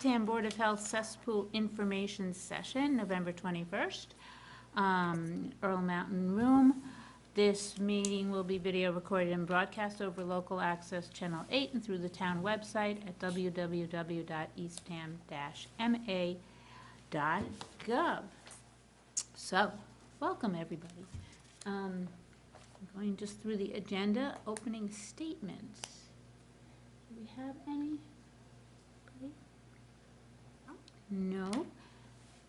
Eastham Board of Health Cesspool Information Session, November 21st, Earl Mountain Room. This meeting will be video recorded and broadcast over local access channel 8 and through the town website at www.eastham-ma.gov. So, welcome everybody. I'm going just through the agenda, opening statements. Do we have any? No.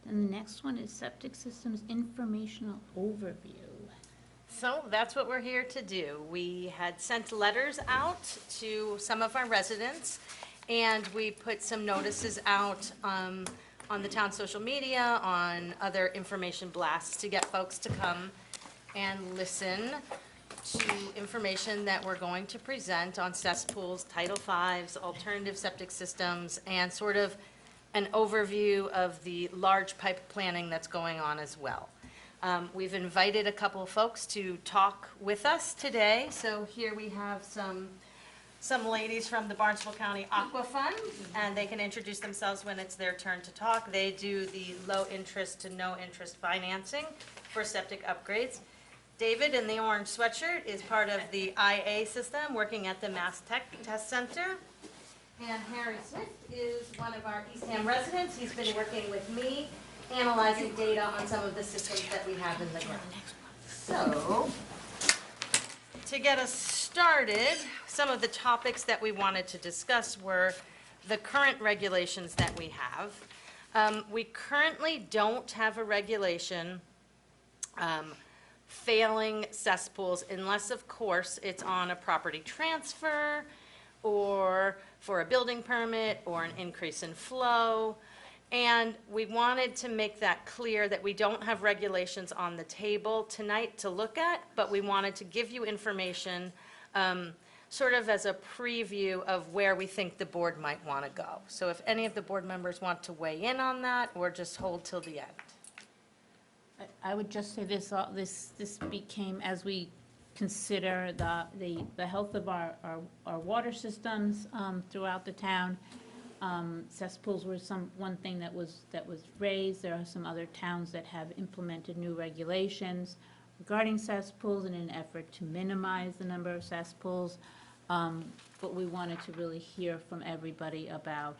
Then the next one is septic systems informational overview. So that's what we're here to do. We had sent letters out to some of our residents, and we put some notices out on the town social media, on other information blasts to get folks to come and listen to information that we're going to present on cesspools, Title V's, alternative septic systems, and sort of an overview of the large pipe planning that's going on as well. We've invited a couple of folks to talk with us today. So here we have some ladies from the Barnstable County AQUIFUND, and they can introduce themselves when it's their turn to talk. They do the low interest to no interest financing for septic upgrades. David in the orange sweatshirt is part of the IA system, working at the Mass Tech Test Center. And Harry Smith is one of our Eastham residents. He's been working with me, analyzing data on some of the systems that we have in the ground. So, to get us started, some of the topics that we wanted to discuss were the current regulations that we have. We currently don't have a regulation failing cesspools unless, of course, it's on a property transfer or for a building permit or an increase in flow. And we wanted to make that clear that we don't have regulations on the table tonight to look at, but we wanted to give you information sort of as a preview of where we think the board might want to go. So if any of the board members want to weigh in on that, or just hold till the end. I would just say this became, as we consider the health of our water systems throughout the town. Cesspools were one thing that was raised. There are some other towns that have implemented new regulations regarding cesspools in an effort to minimize the number of cesspools. But we wanted to really hear from everybody about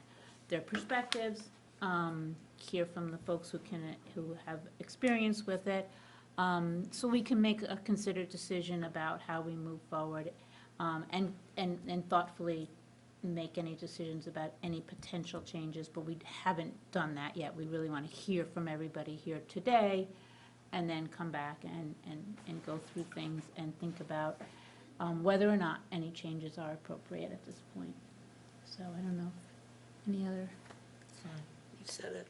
their perspectives, hear from the folks who have experience with it, so we can make a considered decision about how we move forward, and thoughtfully make any decisions about any potential changes. But we haven't done that yet. We really want to hear from everybody here today, and then come back and go through things and think about whether or not any changes are appropriate at this point. So I don't know if any other. You said it.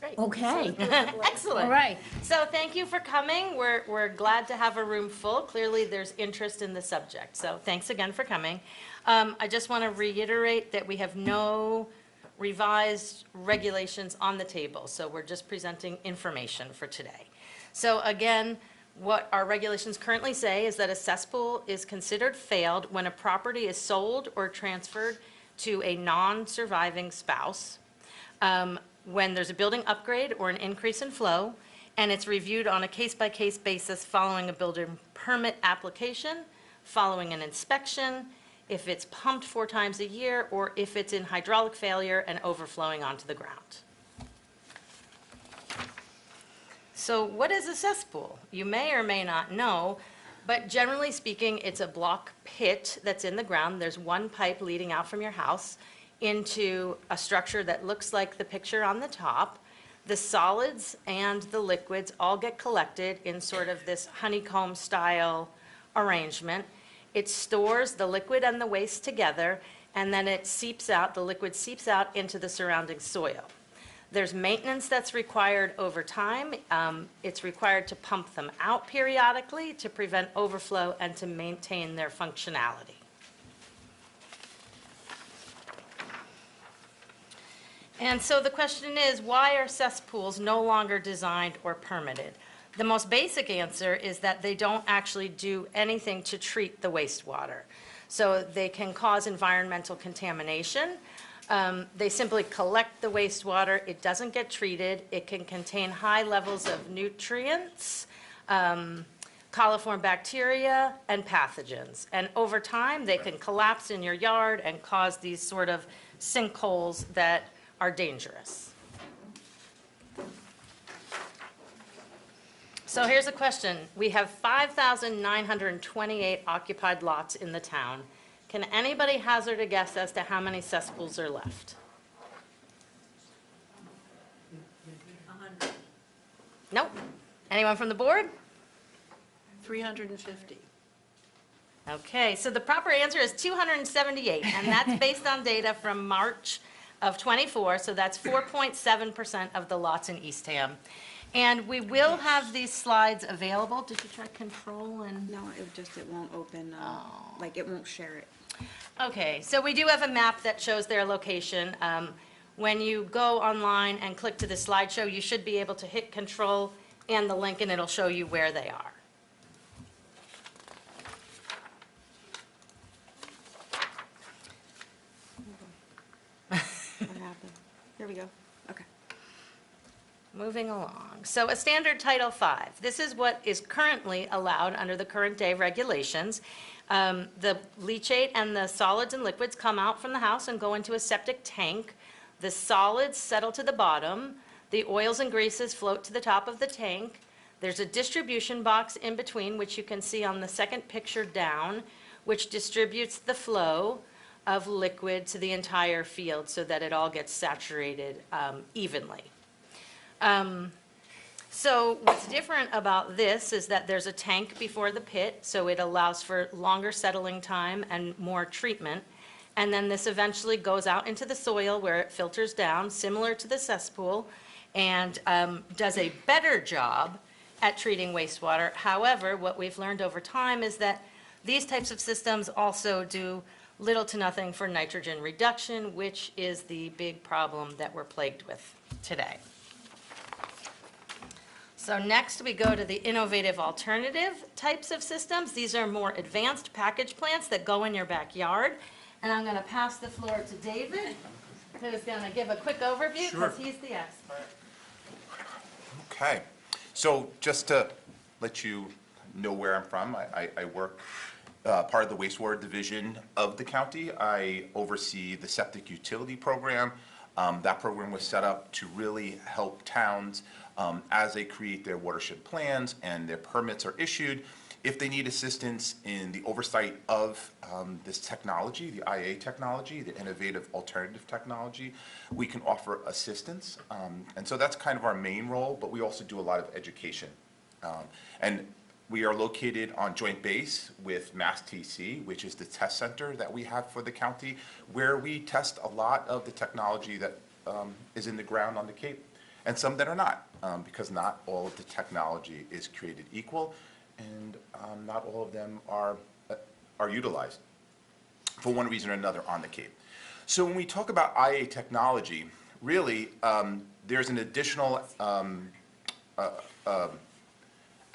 Great. Okay. Excellent. All right. So thank you for coming. We're glad to have a room full. Clearly there's interest in the subject. So thanks again for coming. I just want to reiterate that we have no revised regulations on the table. So we're just presenting information for today. So again, what our regulations currently say is that a cesspool is considered failed when a property is sold or transferred to a non-surviving spouse, when there's a building upgrade or an increase in flow, and it's reviewed on a case-by-case basis following a building permit application, following an inspection, if it's pumped 4 times a year, or if it's in hydraulic failure and overflowing onto the ground. So what is a cesspool? You may or may not know, but generally speaking, it's a block pit that's in the ground. There's one pipe leading out from your house into a structure that looks like the picture on the top. The solids and the liquids all get collected in sort of this honeycomb style arrangement. It stores the liquid and the waste together, and then it seeps out, the liquid seeps out into the surrounding soil. There's maintenance that's required over time. It's required to pump them out periodically to prevent overflow and to maintain their functionality. And so the question is, why are cesspools no longer designed or permitted? The most basic answer is that they don't actually do anything to treat the wastewater. So they can cause environmental contamination. They simply collect the wastewater. It doesn't get treated. It can contain high levels of nutrients, coliform bacteria, and pathogens. And over time, they can collapse in your yard and cause these sort of sinkholes that are dangerous. So here's a question. We have 5,928 occupied lots in the town. Can anybody hazard a guess as to how many cesspools are left? 100. Nope. Anyone from the board? 350. Okay, so the proper answer is 278, and that's based on data from March of '24, so that's 4.7% of the lots in Eastham. And we will have these slides available. Did you try control and? No, it won't open, like, it won't share it. Okay, so we do have a map that shows their location. When you go online and click to the slideshow, you should be able to hit control and the link, and it'll show you where they are. What happened? Here we go. Okay. Moving along. So a standard Title V. This is what is currently allowed under the current day regulations. The leachate and the solids and liquids come out from the house and go into a septic tank. The solids settle to the bottom. The oils and greases float to the top of the tank. There's a distribution box in between, which you can see on the second picture down, which distributes the flow of liquid to the entire field so that it all gets saturated evenly. So what's different about this is that there's a tank before the pit, so it allows for longer settling time and more treatment. And then this eventually goes out into the soil where it filters down, similar to the cesspool, and does a better job at treating wastewater. However, what we've learned over time is that these types of systems also do little to nothing for nitrogen reduction, which is the big problem that we're plagued with today. So next we go to the innovative alternative types of systems. These are more advanced package plants that go in your backyard. And I'm going to pass the floor to David, who's going to give a quick overview because he's the expert. Okay, so just to let you know where I'm from, I work part of the wastewater division of the county. I oversee the septic utility program. That program was set up to really help towns as they create their watershed plans and their permits are issued. If they need assistance in the oversight of this technology, the IA technology, the innovative alternative technology, we can offer assistance. And so that's kind of our main role, but we also do a lot of education. And we are located on joint base with MassTC, which is the test center that we have for the county, where we test a lot of the technology that is in the ground on the Cape, and some that are not, because not all of the technology is created equal, and not all of them are utilized for one reason or another on the Cape. So when we talk about IA technology, really, there's an additional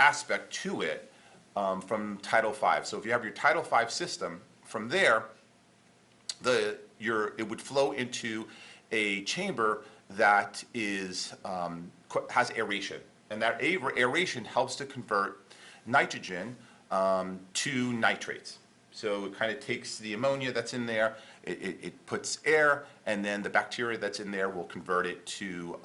aspect to it from Title V. So if you have your Title V system, from there, it would flow into a chamber that is has aeration, and that aeration helps to convert nitrogen to nitrates. So it kind of takes the ammonia that's in there, it puts air, and then the bacteria that's in there will convert it to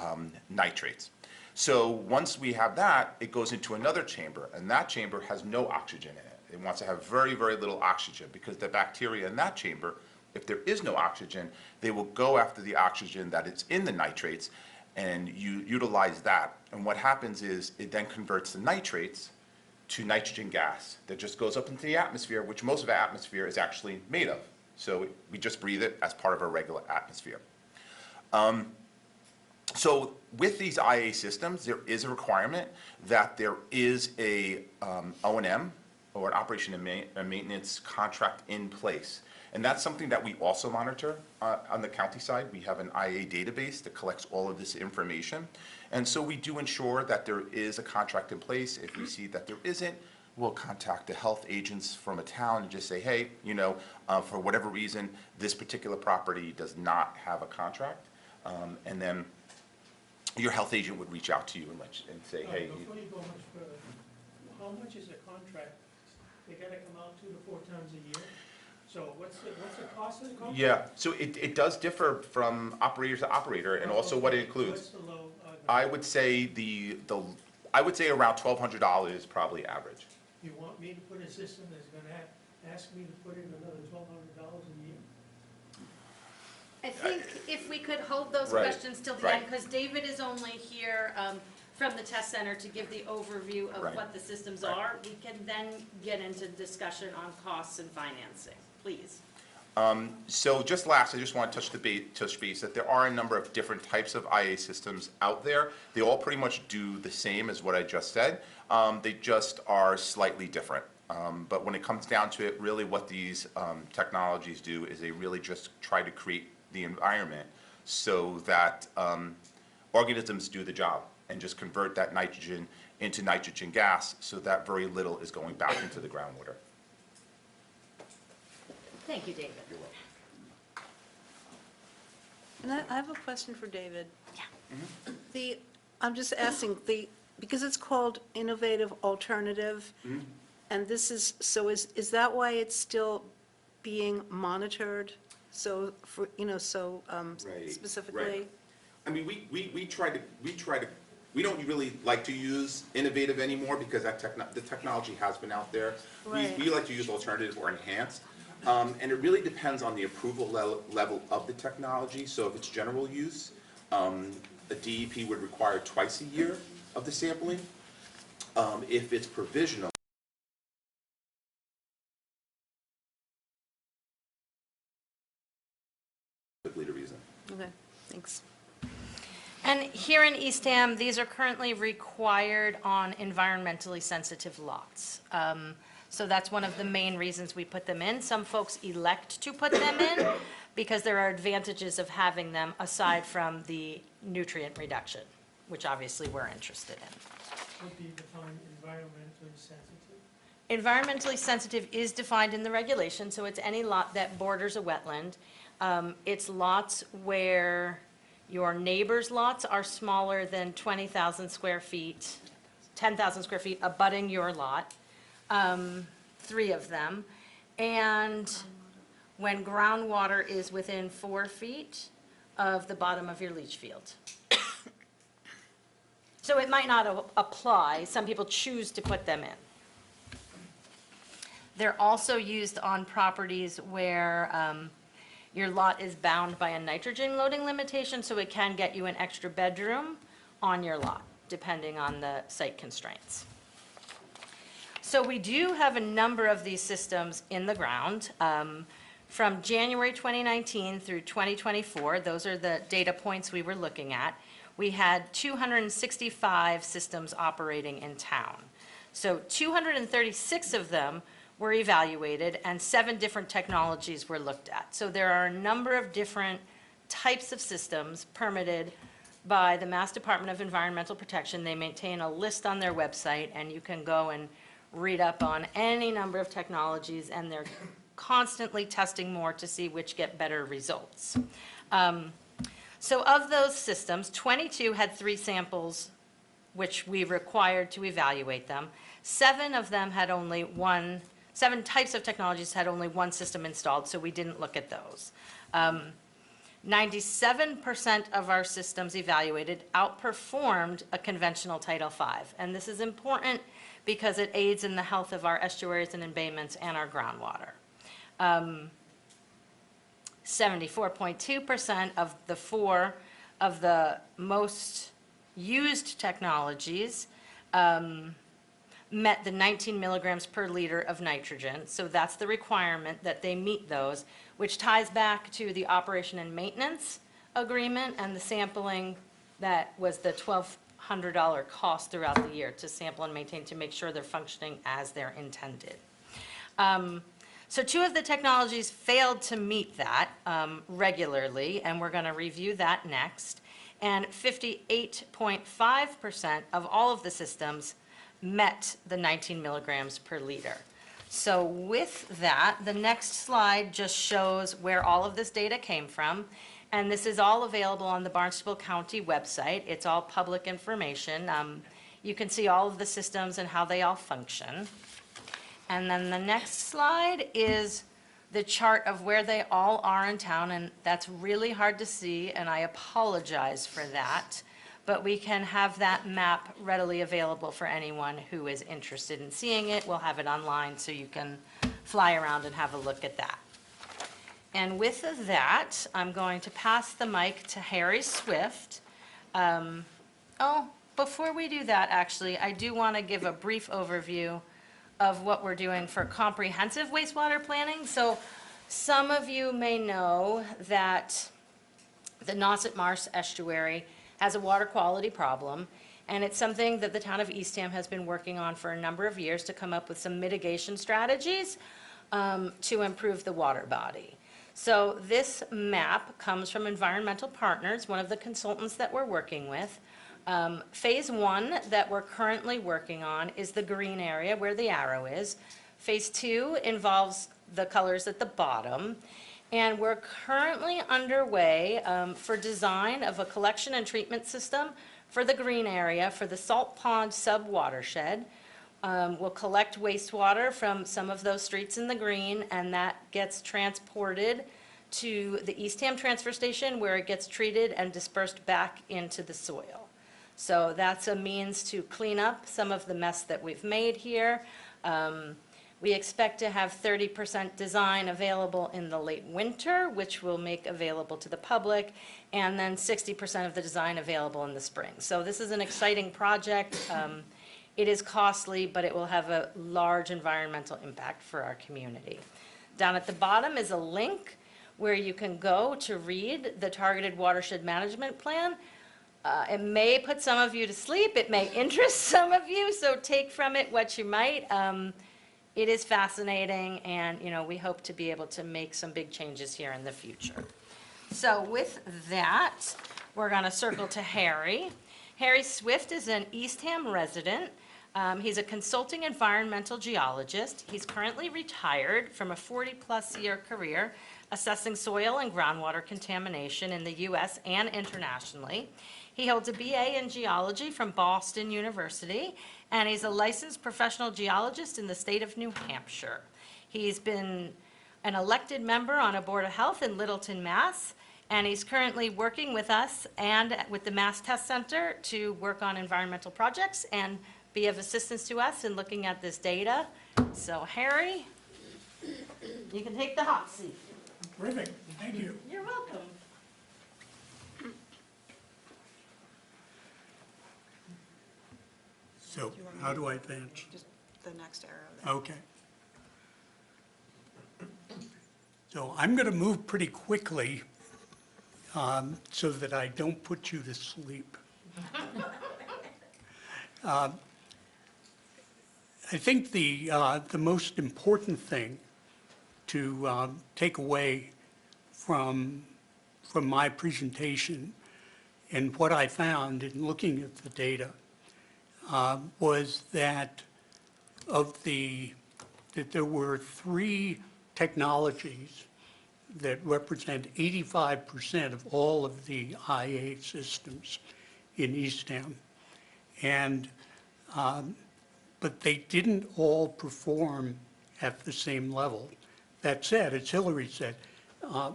nitrates. So once we have that, it goes into another chamber, and that chamber has no oxygen in it. It wants to have very, very little oxygen, because the bacteria in that chamber, if there is no oxygen, they will go after the oxygen that is in the nitrates, and you utilize that. And what happens is it then converts the nitrates to nitrogen gas that just goes up into the atmosphere, which most of the atmosphere is actually made of. So we just breathe it as part of our regular atmosphere. So with these IA systems, there is a requirement that there is a O&M, or an operation and maintenance contract in place. And that's something that we also monitor on the county side. We have an IA database that collects all of this information. And so we do ensure that there is a contract in place. If we see that there isn't, will contact the health agents from a town and just say, hey, for whatever reason, this particular property does not have a contract. And then your health agent would reach out to you and say, hey. Before you go much further, how much is a contract? They gotta come out 2 to 4 times a year? So what's the cost of the contract? Yeah, so it does differ from operator to operator, and also what it includes. What's the low? I would say I would say around $1,200 is probably average. You want me to put a system that's gonna ask me to put in another $1,200 a year? I think if we could hold those Right, questions till the right. end, because David is only here from the test center to give the overview of Right. what the systems Right. are. We can then get into discussion on costs and financing, please. So just last, I just want to touch base that there are a number of different types of IA systems out there. They all pretty much do the same as what I just said. They just are slightly different. But when it comes down to it, really what these technologies do is they really just try to create the environment so that organisms do the job and just convert that nitrogen into nitrogen gas so that very little is going back into the groundwater. Thank you, David. You're welcome. And I have a question for David. Yeah. I'm just asking, because it's called innovative alternative, and this is, so is that why it's still being monitored? So for, Right, specifically? right. I mean, we try to, we don't really like to use innovative anymore because the technology has been out there. Right. We like to use alternative or enhanced. And it really depends on the approval level of the technology. So if it's general use, a DEP would require twice a year of the sampling. If it's provisional, typically the reason. Okay, thanks. And here in Eastham, these are currently required on environmentally sensitive lots. So that's one of the main reasons we put them in. Some folks elect to put them in because there are advantages of having them aside from the nutrient reduction, which obviously we're interested in. Would be defined environmentally sensitive? Environmentally sensitive is defined in the regulation, so it's any lot that borders a wetland. It's lots where your neighbor's lots are smaller than 20,000 square feet, 10,000 square feet abutting your lot, 3 of them. And when groundwater is within 4 feet of the bottom of your leach field. So it might not apply. Some people choose to put them in. They're also used on properties where your lot is bound by a nitrogen loading limitation, so it can get you an extra bedroom on your lot, depending on the site constraints. So we do have a number of these systems in the ground. From January 2019 through 2024, those are the data points we were looking at, we had 265 systems operating in town. So 236 of them were evaluated and 7 different technologies were looked at. So there are a number of different types of systems permitted by the Mass Department of Environmental Protection. They maintain a list on their website, and you can go and read up on any number of technologies, and they're constantly testing more to see which get better results. So of those systems, 22 had 3 samples which we required to evaluate them. 7 of them had only 7 types of technologies had only 1 system installed, so we didn't look at those. 97% of our systems evaluated outperformed a conventional Title V. And this is important because it aids in the health of our estuaries and embayments and our groundwater. 74.2% of the 4 of the most used technologies met the 19 milligrams per liter of nitrogen. So that's the requirement that they meet those, which ties back to the operation and maintenance agreement and the sampling that was the $1,200 cost throughout the year to sample and maintain to make sure they're functioning as they're intended. So 2 of the technologies failed to meet that regularly, and we're going to review that next. And 58.5% of all of the systems met the 19 milligrams per liter. So with that, the next slide just shows where all of this data came from. And this is all available on the Barnstable County website. It's all public information. You can see all of the systems and how they all function. And then the next slide is the chart of where they all are in town, and that's really hard to see, and I apologize for that. But we can have that map readily available for anyone who is interested in seeing it. We'll have it online so you can fly around and have a look at that. And with that, I'm going to pass the mic to Harry Swift. Before we do that, actually, I do want to give a brief overview of what we're doing for comprehensive wastewater planning. So some of you may know that the Nauset Marsh estuary has a water quality problem, and it's something that the town of Eastham has been working on for a number of years to come up with some mitigation strategies to improve the water body. So this map comes from Environmental Partners, one of the consultants that we're working with. Phase 1 that we're currently working on is the green area where the arrow is. Phase 2 involves the colors at the bottom. And we're currently underway for design of a collection and treatment system for the green area for the Salt Pond sub-watershed. We'll collect wastewater from some of those streets in the green, and that gets transported to the Eastham Transfer Station where it gets treated and dispersed back into the soil. So that's a means to clean up some of the mess that we've made here. We expect to have 30% design available in the late winter, which we'll make available to the public, and then 60% of the design available in the spring. So this is an exciting project. It is costly, but it will have a large environmental impact for our community. Down at the bottom is a link where you can go to read the Targeted Watershed Management Plan. It may put some of you to sleep. It may interest some of you, so take from it what you might. It is fascinating, and we hope to be able to make some big changes here in the future. So with that, we're going to circle to Harry. Harry Swift is an Eastham resident. He's a consulting environmental geologist. He's currently retired from a 40-plus year career assessing soil and groundwater contamination in the U.S. and internationally. He holds a BA in geology from Boston University, and he's a licensed professional geologist in the state of New Hampshire. He's been an elected member on a board of health in Littleton, Mass., and he's currently working with us and with the Mass Test Center to work on environmental projects and be of assistance to us in looking at this data. So Harry, you can take the hot seat. Terrific, thank you. You're welcome. So how do I advance? Just the next arrow there. Okay. So I'm going to move pretty quickly so that I don't put you to sleep. I think the most important thing to take away from my presentation and what I found in looking at the data was that that there were 3 technologies that represent 85% of all of the IA systems in Eastham. And, but they didn't all perform at the same level. That said, as Hillary said,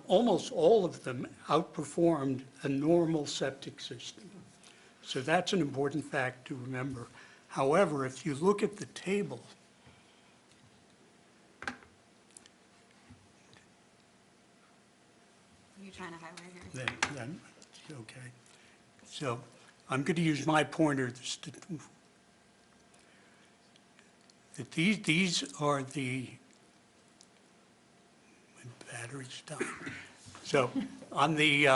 almost all of them outperformed a normal septic system. So that's an important fact to remember. However, if you look at the table, Are you trying to highlight here? then it's okay. So I'm going to use my pointer that these are the, my battery's dying. So on the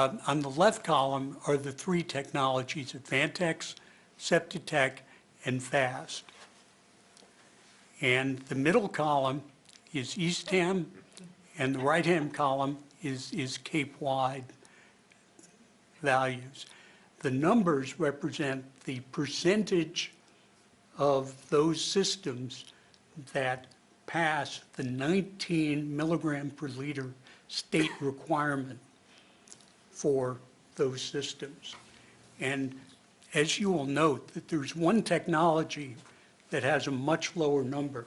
left column are the 3 technologies, Advantex, SEPTIC, and FAST. And the middle column is Eastham, and the right-hand column is Cape-wide values. The numbers represent the percentage of those systems that pass the 19 milligram per liter state requirement for those systems. And as you will note, that there's one technology that has a much lower number.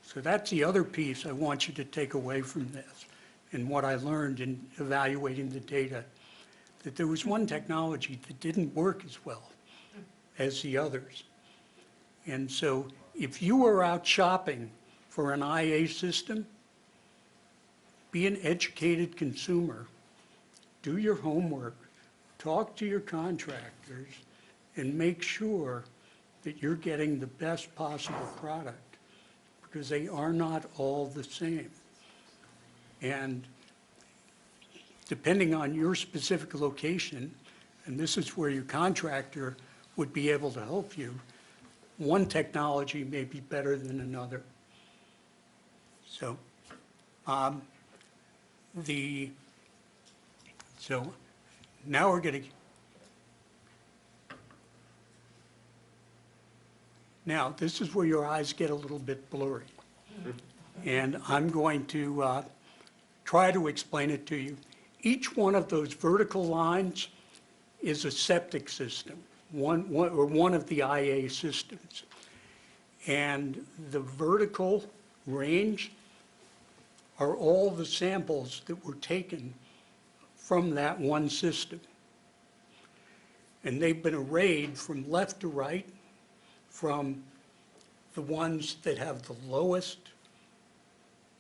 So that's the other piece I want you to take away from this, and what I learned in evaluating the data, that there was one technology that didn't work as well as the others. And so if you are out shopping for an IA system, be an educated consumer, do your homework, talk to your contractors, and make sure that you're getting the best possible product, because they are not all the same. And depending on your specific location, and this is where your contractor would be able to help you, one technology may be better than another. So, so now we're going to, now this is where your eyes get a little bit blurry. And I'm going to try to explain it to you. Each one of those vertical lines is a septic system, one of the IA systems. And the vertical range are all the samples that were taken from that one system. And they've been arrayed from left to right, from the ones that have the lowest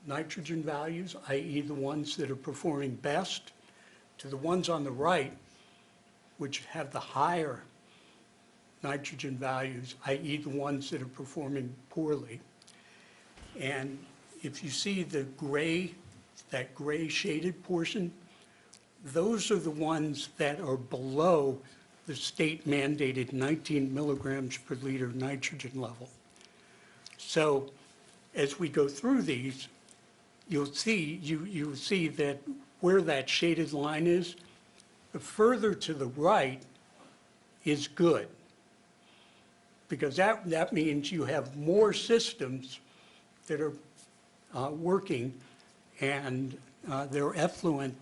nitrogen values, i.e. the ones that are performing best, to the ones on the right, which have the higher nitrogen values, i.e. the ones that are performing poorly. And if you see the gray, that gray shaded portion, those are the ones that are below the state mandated 19 milligrams per liter nitrogen level. So as we go through these, you'll see that where that shaded line is, the further to the right is good, because that means you have more systems that are working, and their effluent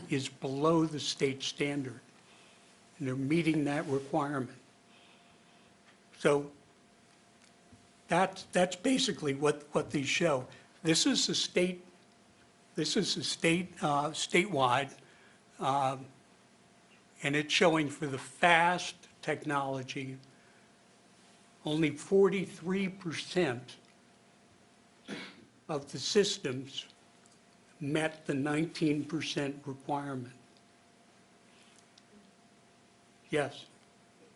is below the state standard, and they're meeting that requirement. So that's basically what these show. This is the state. This is the statewide, and it's showing for the fast technology, only 43% of the systems met the 19% requirement. Yes?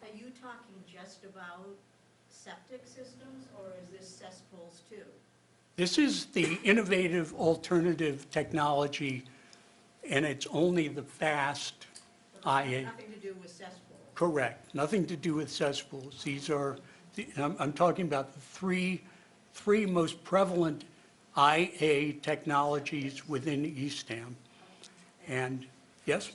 Are you talking just about septic systems, or is this cesspools too? This is the innovative alternative technology, and it's only the fast IA. Nothing to do with cesspools? Correct. Nothing to do with cesspools. These are, I'm talking about the three most prevalent IA technologies within Eastham. And, yes?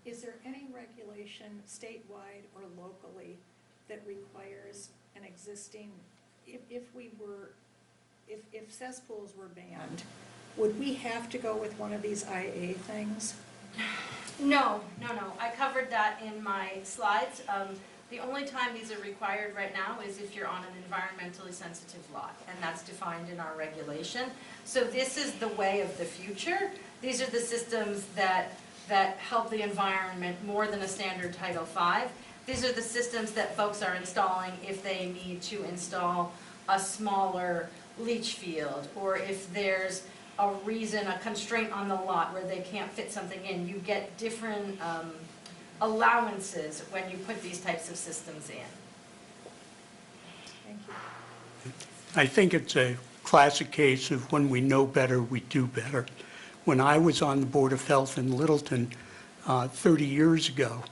Is there any regulation statewide or locally that requires an existing, if cesspools were banned, would we have to go with one of these IA things? No. I covered that in my slides. The only time these are required right now is if you're on an environmentally sensitive lot, and that's defined in our regulation. So this is the way of the future. These are the systems that help the environment more than a standard Title V. These are the systems that folks are installing if they need to install a smaller leach field, or if there's a reason, a constraint on the lot where they can't fit something in. You get different allowances when you put these types of systems in. Thank you. I think it's a classic case of when we know better, we do better. When I was on the Board of Health in Littleton 30 years ago,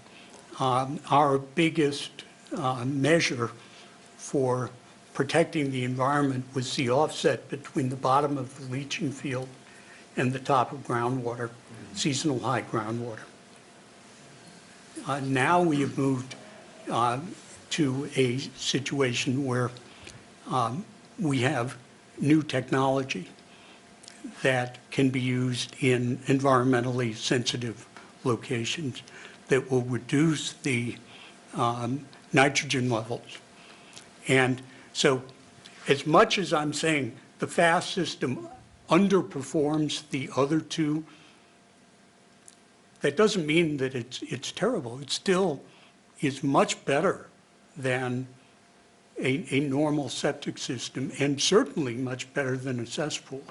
our biggest measure for protecting the environment was the offset between the bottom of the leaching field and the top of groundwater, seasonal high groundwater. Now we have moved to a situation where we have new technology that can be used in environmentally sensitive locations that will reduce the nitrogen levels. And so as much as I'm saying the FAST system underperforms the other two, that doesn't mean that it's terrible. It still is much better than a normal septic system, and certainly much better than a cesspool.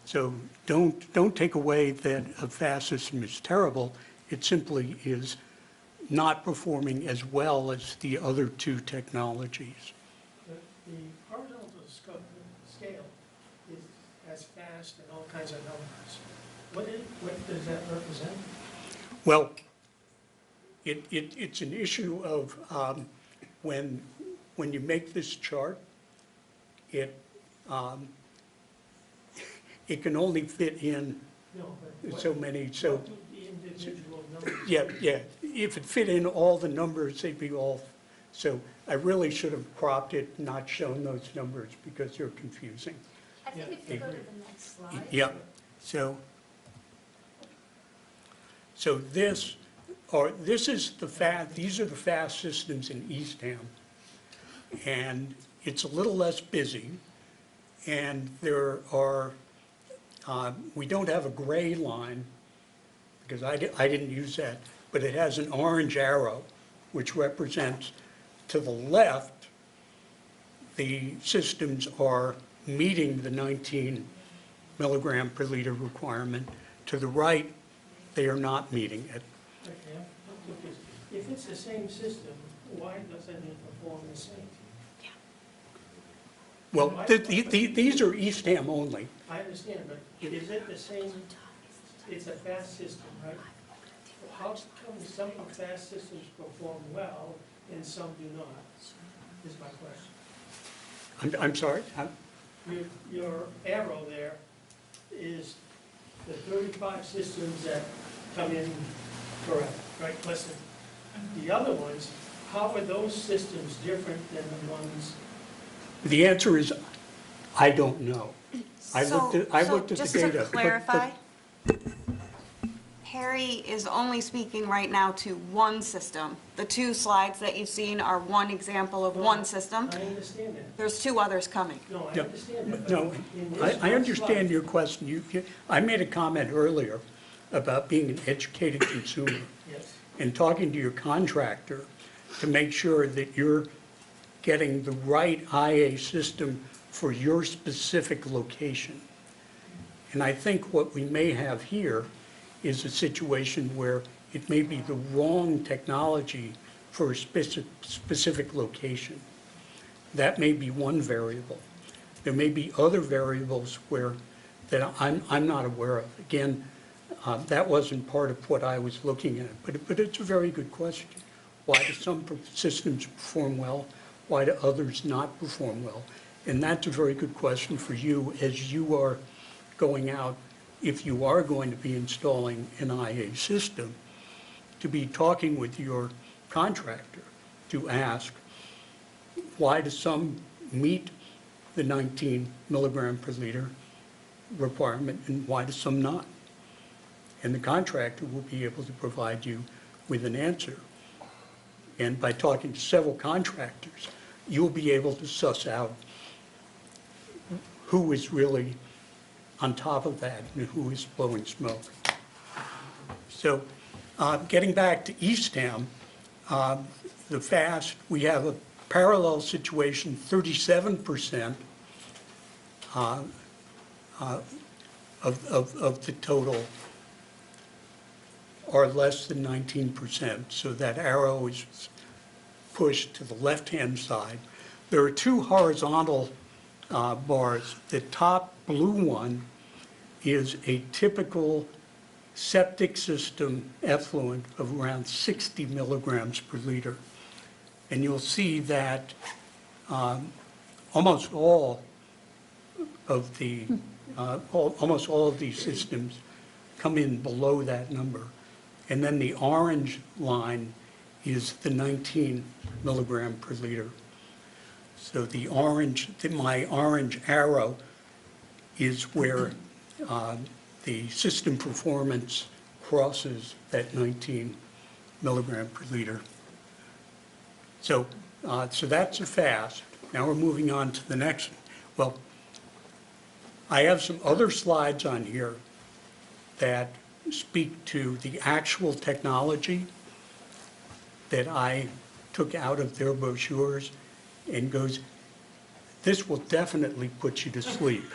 So don't take away that a FAST system is terrible. It simply is not performing as well as the other two technologies. The horizontal scale is as fast and all kinds of numbers. What does that represent? Well, it's an issue of when you make this chart, it can only fit in No, but so many, so, what do the individual numbers? yeah. If it fit in all the numbers, they'd be all, so I really should have cropped it, not shown those numbers because they're confusing. I think if you go to the next slide. Yeah, so this is these are the FAST systems in Eastham. And it's a little less busy, and there are, we don't have a gray line, because I didn't use that, but it has an orange arrow, which represents to the left, the systems are meeting the 19 milligram per liter requirement. To the right, they are not meeting it. Okay, if it's the same system, why doesn't it perform the same? Well, these are Eastham only. I understand, but is it the same, it's a fast system, right? How come some of the fast systems perform well and some do not, is my question. I'm sorry? Your arrow there is the 35 systems that come in correct, right, listen. The other ones, how are those systems different than the ones? The answer is, I don't know. I looked at the Just data. to but- clarify, Harry is only speaking right now to one system. The two slides that you've seen are one example of one system. I understand that. There's two others coming. No, I Yeah, understand that. No, but in this I one understand slide- your question. I made a comment earlier about being an educated consumer Yes, and talking to your contractor to make sure that you're getting the right IA system for your specific location. And I think what we may have here is a situation where it may be the wrong technology for a specific location. That may be one variable. There may be other variables that I'm not aware of. Again, that wasn't part of what I was looking at, but it's a very good question. Why do some systems perform well? Why do others not perform well? And that's a very good question for you as you are going out, if you are going to be installing an IA system, to be talking with your contractor to ask, why do some meet the 19 milligram per liter requirement and why do some not? And the contractor will be able to provide you with an answer. And by talking to several contractors, you'll be able to suss out who is really on top of that and who is blowing smoke. So getting back to Eastham, the FAST, we have a parallel situation, 37% of the total are less than 19%. So that arrow is pushed to the left-hand side. There are two horizontal bars. The top blue one is a typical septic system effluent of around 60 milligrams per liter. And you'll see that almost all of these systems come in below that number. And then the orange line is the 19 milligram per liter. So the orange, my orange arrow is where the system performance crosses that 19 milligram per liter. So, so that's a fast. Now we're moving on to the next. Well, I have some other slides on here that speak to the actual technology that I took out of their brochures and goes, this will definitely put you to sleep.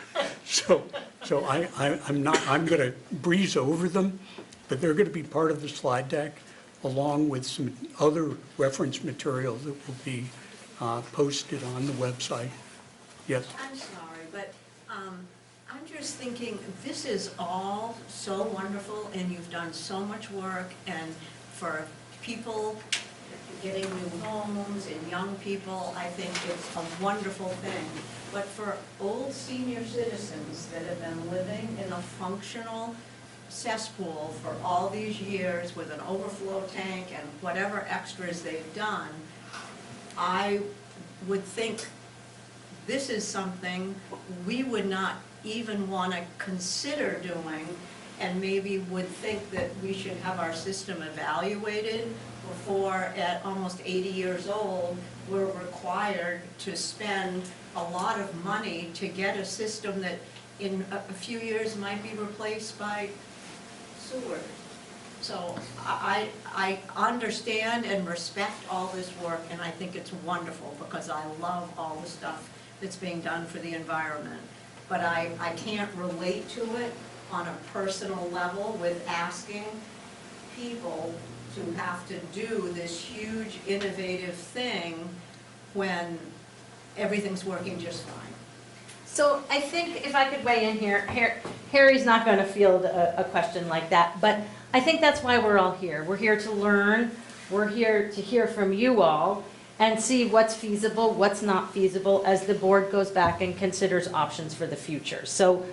So I'm going to breeze over them, but they're going to be part of the slide deck along with some other reference material that will be posted on the website. Yes? I'm sorry, but I'm just thinking, this is all so wonderful, and you've done so much work, and for people getting new homes and young people, I think it's a wonderful thing. But for old senior citizens that have been living in a functional cesspool for all these years with an overflow tank and whatever extras they've done, I would think this is something we would not even want to consider doing, and maybe would think that we should have our system evaluated before, at almost 80 years old, we're required to spend a lot of money to get a system that in a few years might be replaced by sewer. So I understand and respect all this work, and I think it's wonderful, because I love all the stuff that's being done for the environment. But I can't relate to it on a personal level with asking people to have to do this huge innovative thing when everything's working just fine. So I think if I could weigh in here, Harry's not going to field a question like that, but I think that's why we're all here. We're here to learn, we're here to hear from you all, and see what's feasible, what's not feasible, as the board goes back and considers options for the future. So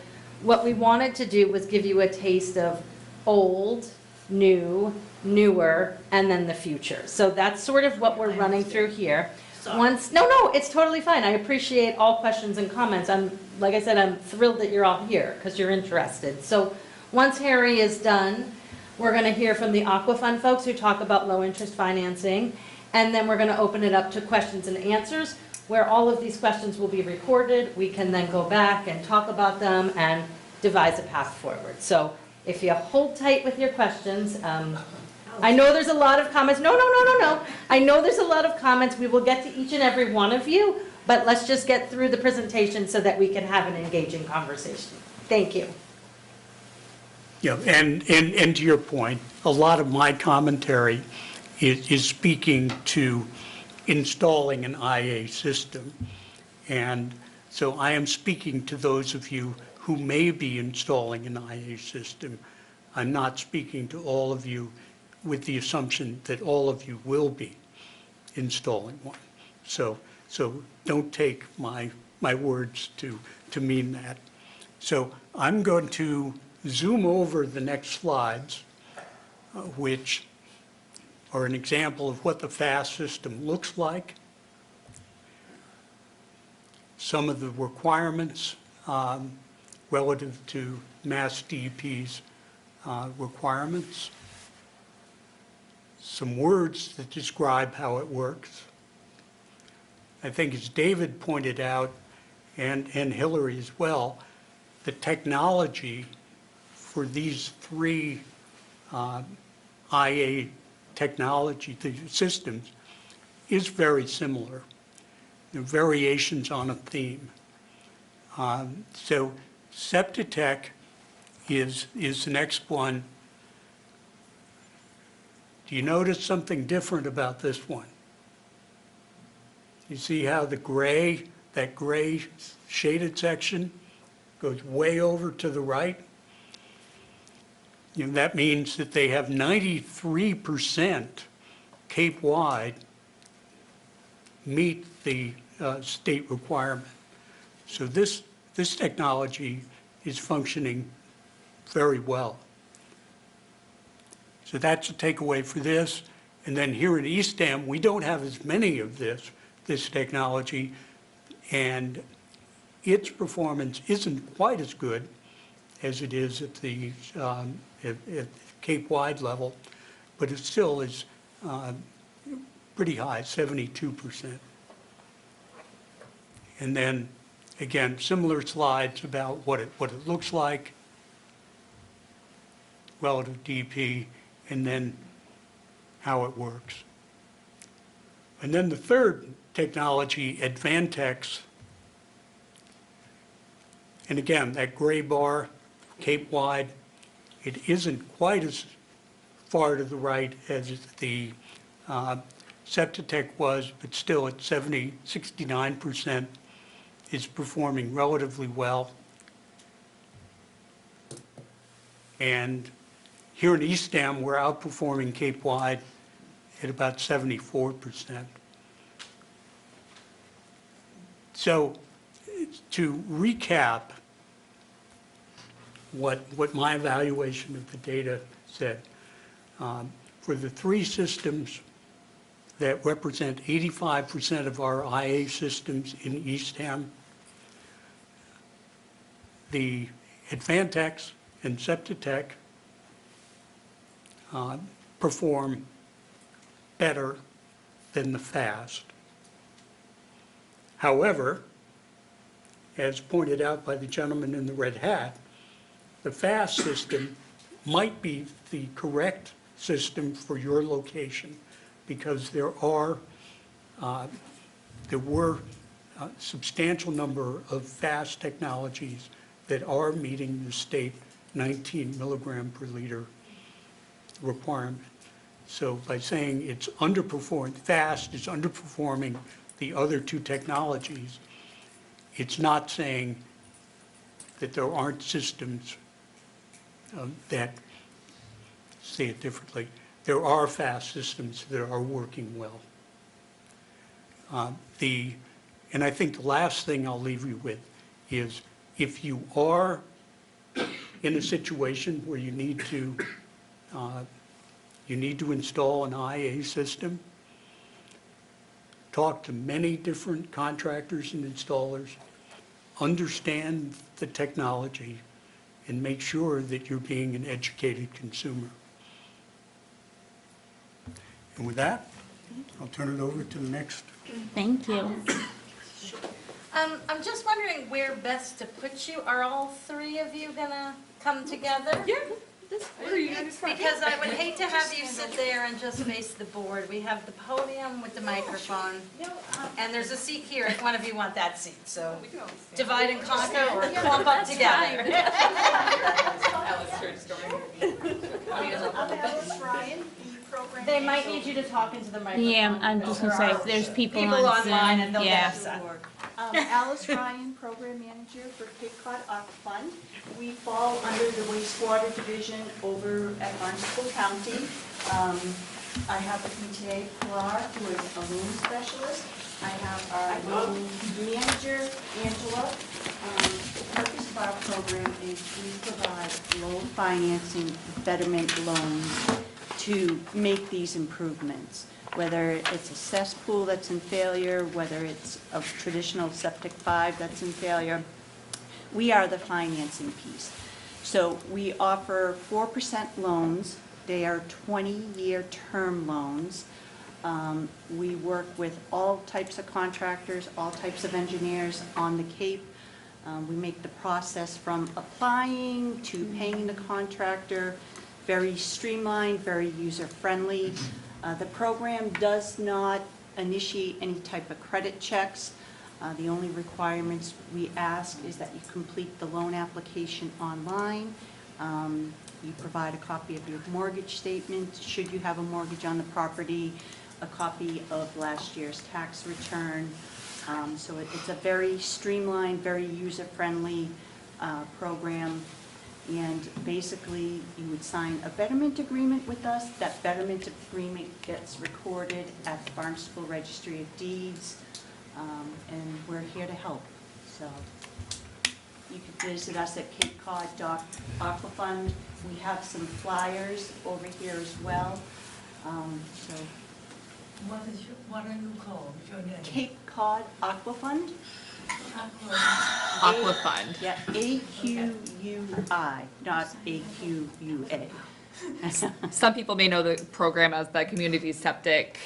what we wanted to do was give you a taste of old, new, newer, and then the future. So that's sort of what we're running through here. Sorry. No, it's totally fine. I appreciate all questions and comments. Like I said, I'm thrilled that you're all here because you're interested. So once Harry is done, we're going to hear from the AQUIFUND folks who talk about low-interest financing, and then we're going to open it up to questions and answers, where all of these questions will be recorded. We can then go back and talk about them and devise a path forward. So if you hold tight with your questions, I know there's a lot of comments. No. I know there's a lot of comments. We will get to each and every one of you, but let's just get through the presentation so that we can have an engaging conversation. Thank you. Yeah, and to your point, a lot of my commentary is speaking to installing an IA system. And so I am speaking to those of you who may be installing an IA system. I'm not speaking to all of you with the assumption that all of you will be installing one. So don't take my words to mean that. So I'm going to zoom over the next slides, which are an example of what the FAST system looks like. Some of the requirements relative to Mass DEP's requirements. Some words that describe how it works. I think as David pointed out, and Hillary as well, the technology for these three IA technology systems is very similar. There are variations on a theme. So SEPTIC is the next one. Do you notice something different about this one? You see how that gray shaded section goes way over to the right? That means that they have 93% Cape-wide meet the state requirement. So this technology is functioning very well. So that's a takeaway for this. And then here in Eastham, we don't have as many of this technology, and its performance isn't quite as good as it is at the at Cape Wide level, but it still is pretty high, 72%. And then, again, similar slides about what it looks like relative to DP, and then how it works. And then the third technology, Advantex, and again, that gray bar, Cape Wide, it isn't quite as far to the right as the SEPTIC was, but still at 69% is performing relatively well. And here in Eastham, we're outperforming Cape Wide at about 74%. So to recap what my evaluation of the data said, for the three systems that represent 85% of our IA systems in Eastham, the Advantex and SEPTIC perform better than the FAST. However, as pointed out by the gentleman in the red hat, the FAST system might be the correct system for your location, because there were a substantial number of FAST technologies that are meeting the state 19 milligram per liter requirement. So by saying it's underperformed, FAST is underperforming the other two technologies, it's not saying that there aren't systems that, say it differently, there are FAST systems that are working well. And I think the last thing I'll leave you with is, if you are in a situation where you need to install an IA system, talk to many different contractors and installers, understand the technology, and make sure that you're being an educated consumer. And with that, I'll turn it over to the next. Thank you. I'm just wondering where best to put you. Are all three of you gonna come together? Yeah, where are you guys from? Because I would hate to have you sit there and just face the board. We have the podium with the microphone, and there's a seat here if one of you want that seat. So divide and conquer or clump up together. I'm Alice Ryan, the program. They might need you to talk into the microphone. Yeah, I'm just gonna say, if there's people People on online Zoom, and they'll yeah. get upset. Alice Ryan, Program Manager for Cape Cod AQUIFUND. We fall under the wastewater division over at Barnstable County. I have with me today Pilar, who is a loan specialist. I have our loan manager, Angela. The purpose of our program is we provide loan financing, betterment loans to make these improvements. Whether it's a cesspool that's in failure, whether it's a traditional septic 5 that's in failure, we are the financing piece. So we offer 4% loans. They are 20-year term loans. We work with all types of contractors, all types of engineers on the Cape. We make the process from applying to paying the contractor very streamlined, very user-friendly. The program does not initiate any type of credit checks. The only requirements we ask is that you complete the loan application online. You provide a copy of your mortgage statement, should you have a mortgage on the property, a copy of last year's tax return. So it's a very streamlined, very user-friendly program. And basically, you would sign a betterment agreement with us. That betterment agreement gets recorded at the Barnstable Registry of Deeds, and we're here to help. So you can visit us at capecod.aquifund. We have some flyers over here as well. So What are you called, your name? Cape Cod AQUIFUND. AQUIFUND. Yeah, AQUI, not AQUA. Some people may know the program as the Community Septic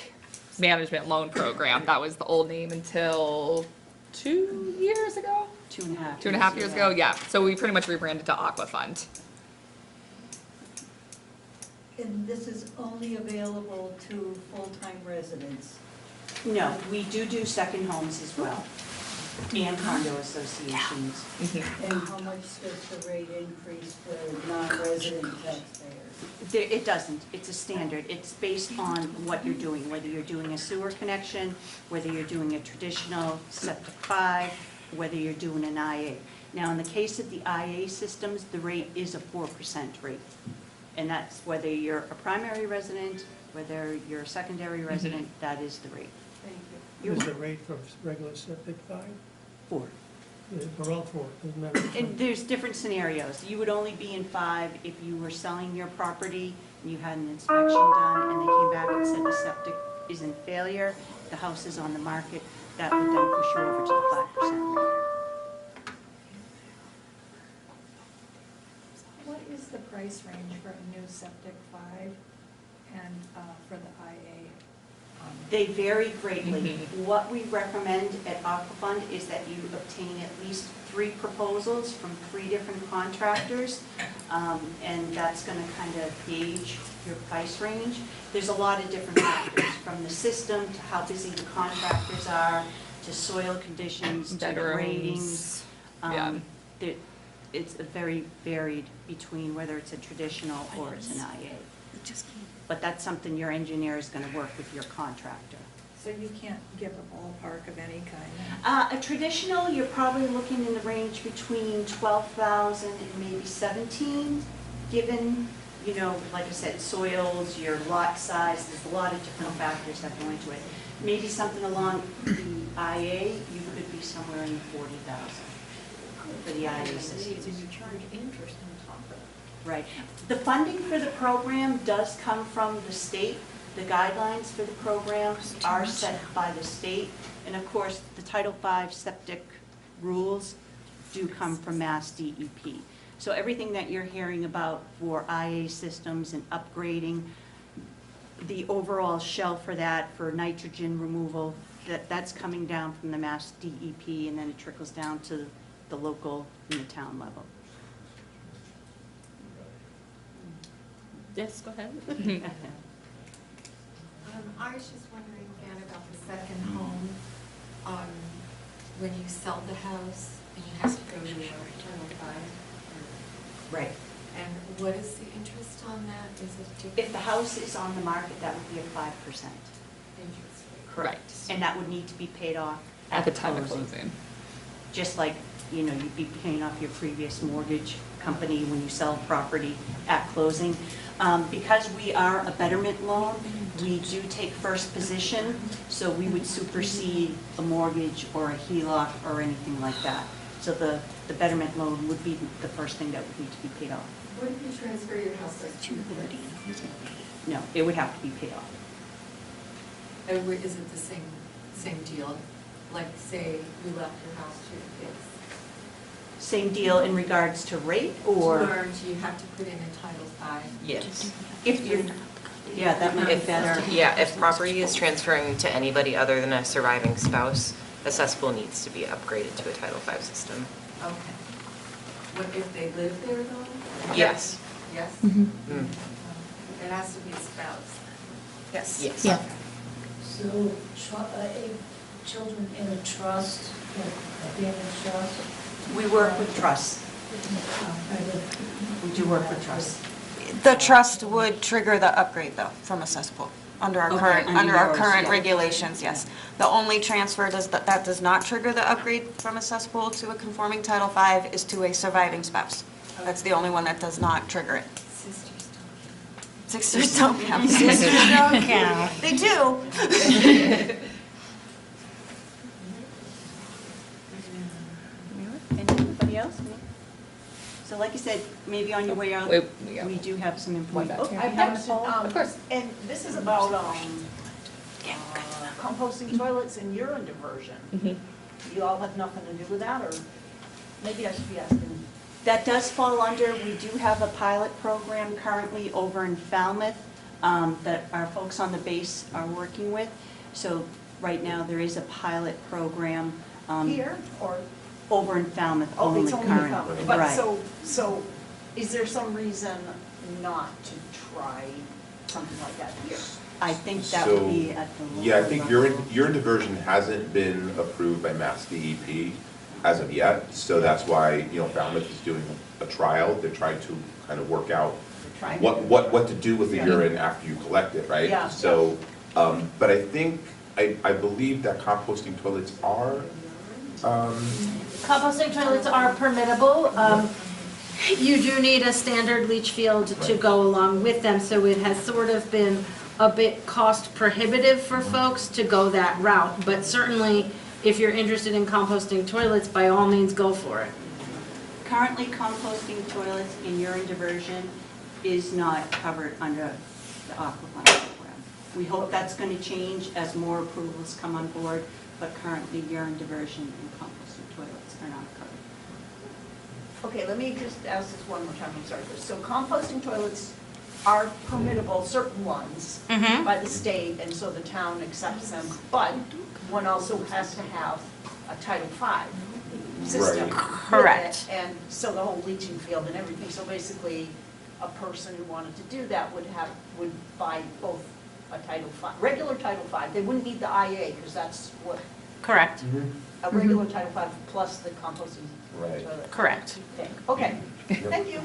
Management Loan Program. That was the old name until 2 years ago? 2.5. 2.5 years ago, yeah. So we pretty much rebranded to AQUIFUND. And this is only available to full-time residents? No, we do second homes as well, and condo associations. And how much does the rate increase for non-resident taxpayers? It doesn't, it's a standard. It's based on what you're doing, whether you're doing a sewer connection, whether you're doing a traditional septic 5, whether you're doing an IA. Now, in the case of the IA systems, the rate is a 4% rate. And that's whether you're a primary resident, whether you're a secondary resident, that is the rate. Thank you. What's the rate for regular septic 5? 4. They're all 4, doesn't matter. And there's different scenarios. You would only be in 5 if you were selling your property, and you had an inspection done, and they came back and said the septic is in failure, the house is on the market, that would then push you over to the 5% rate. What is the price range for a new septic 5 and for the IA? They vary greatly. What we recommend at AQUIFUND is that you obtain at least 3 proposals from 3 different contractors, and that's going to kind of gauge your price range. There's a lot of different factors, from the system to how busy the contractors are, to soil conditions, to the ratings. Bedrooms, yeah. It's very varied between whether it's a traditional or it's an IA. But that's something your engineer is going to work with your contractor. So you can't give a ballpark of any kind? A traditional, you're probably looking in the range between 12,000 and maybe 17, given, you know, like I said, soils, your lot size, there's a lot of different factors that go into it. Maybe something along the IA, you could be somewhere in the 40,000 for the IA system. And you charge interest on top of it. Right. The funding for the program does come from the state. The guidelines for the programs are set by the state. And of course, the Title V septic rules do come from Mass DEP. So everything that you're hearing about for IA systems and upgrading, the overall shell for that, for nitrogen removal, that's coming down from the Mass DEP, and then it trickles down to the local and the town level. Yes, go ahead. I was just wondering, Ann, about the second home. When you sell the house and you have to go to your Title V. Right. And what is the interest on that? Is it different? If the house is on the market, that would be a 5%. Interest rate? Correct. And that would need to be paid off At the time of closing. Just like, you know, you'd be paying off your previous mortgage company when you sell property at closing. Because we are a betterment loan, we do take first position, so we would supersede a mortgage or a HELOC or anything like that. So the betterment loan would be the first thing that would need to be paid off. What if you transfer your house like 2 years? No, it would have to be paid off. And is it the same deal? Like, say, you left your house to your kids? Same deal in regards to rate, or? Or do you have to put in a Title V? Yes. If you're, yeah, that might be better. Yeah, if property is transferring to anybody other than a surviving spouse, a cesspool needs to be upgraded to a Title V system. Okay. What if they live there though? Yes. Yes? Mm. It has to be a spouse. Yes. Yes. Yeah. So, children in a trust, being in trust? We work with trusts. We do work with trusts. The trust would trigger the upgrade, though, from a cesspool, under our current regulations, yes. The only transfer that does not trigger the upgrade from a cesspool to a conforming Title V is to a surviving spouse. That's the only one that does not trigger it. Sisters don't count. Sisters don't count. They do. Anybody else? So like I said, maybe on your way out, we do have some information. back here. I have a poll. Of course. And this is about composting toilets and urine diversion. You all have nothing to do with that, or maybe I should be asking? That does fall under, we do have a pilot program currently over in Falmouth that our folks on the base are working with. So right now, there is a pilot program. Here, or? Over in Falmouth Oh, only it's only currently. Falmouth. But Right. so is there some reason not to try something like that here? I think that would be at the local Yeah, I think level. urine diversion hasn't been approved by Mass DEP as of yet, so that's why, Falmouth is doing a trial. They're trying to kind of work out what to do with the urine after you collect it, right? Yeah. So, but I think, I believe that composting toilets are, Composting toilets are permittable. You do need a standard leach field to go along with them, so it has sort of been a bit cost prohibitive for folks to go that route. But certainly, if you're interested in composting toilets, by all means, go for it. Currently, composting toilets and urine diversion is not covered under the AQUIFUND program. We hope that's going to change as more approvals come on board, but currently urine diversion and composting toilets are not covered. Okay, let me just ask this one more time, I'm sorry. So composting toilets are permittable, certain ones, by the state, and so the town accepts them, but one also has to have a Title V system. Right. with Correct. it, And so the whole leaching field and everything, so basically, a person who wanted to do that would buy both a Title V, regular Title V, they wouldn't need the IA, because that's what, Correct. a regular Title V plus the composting Right. toilet. Correct. thing. Okay, thank you.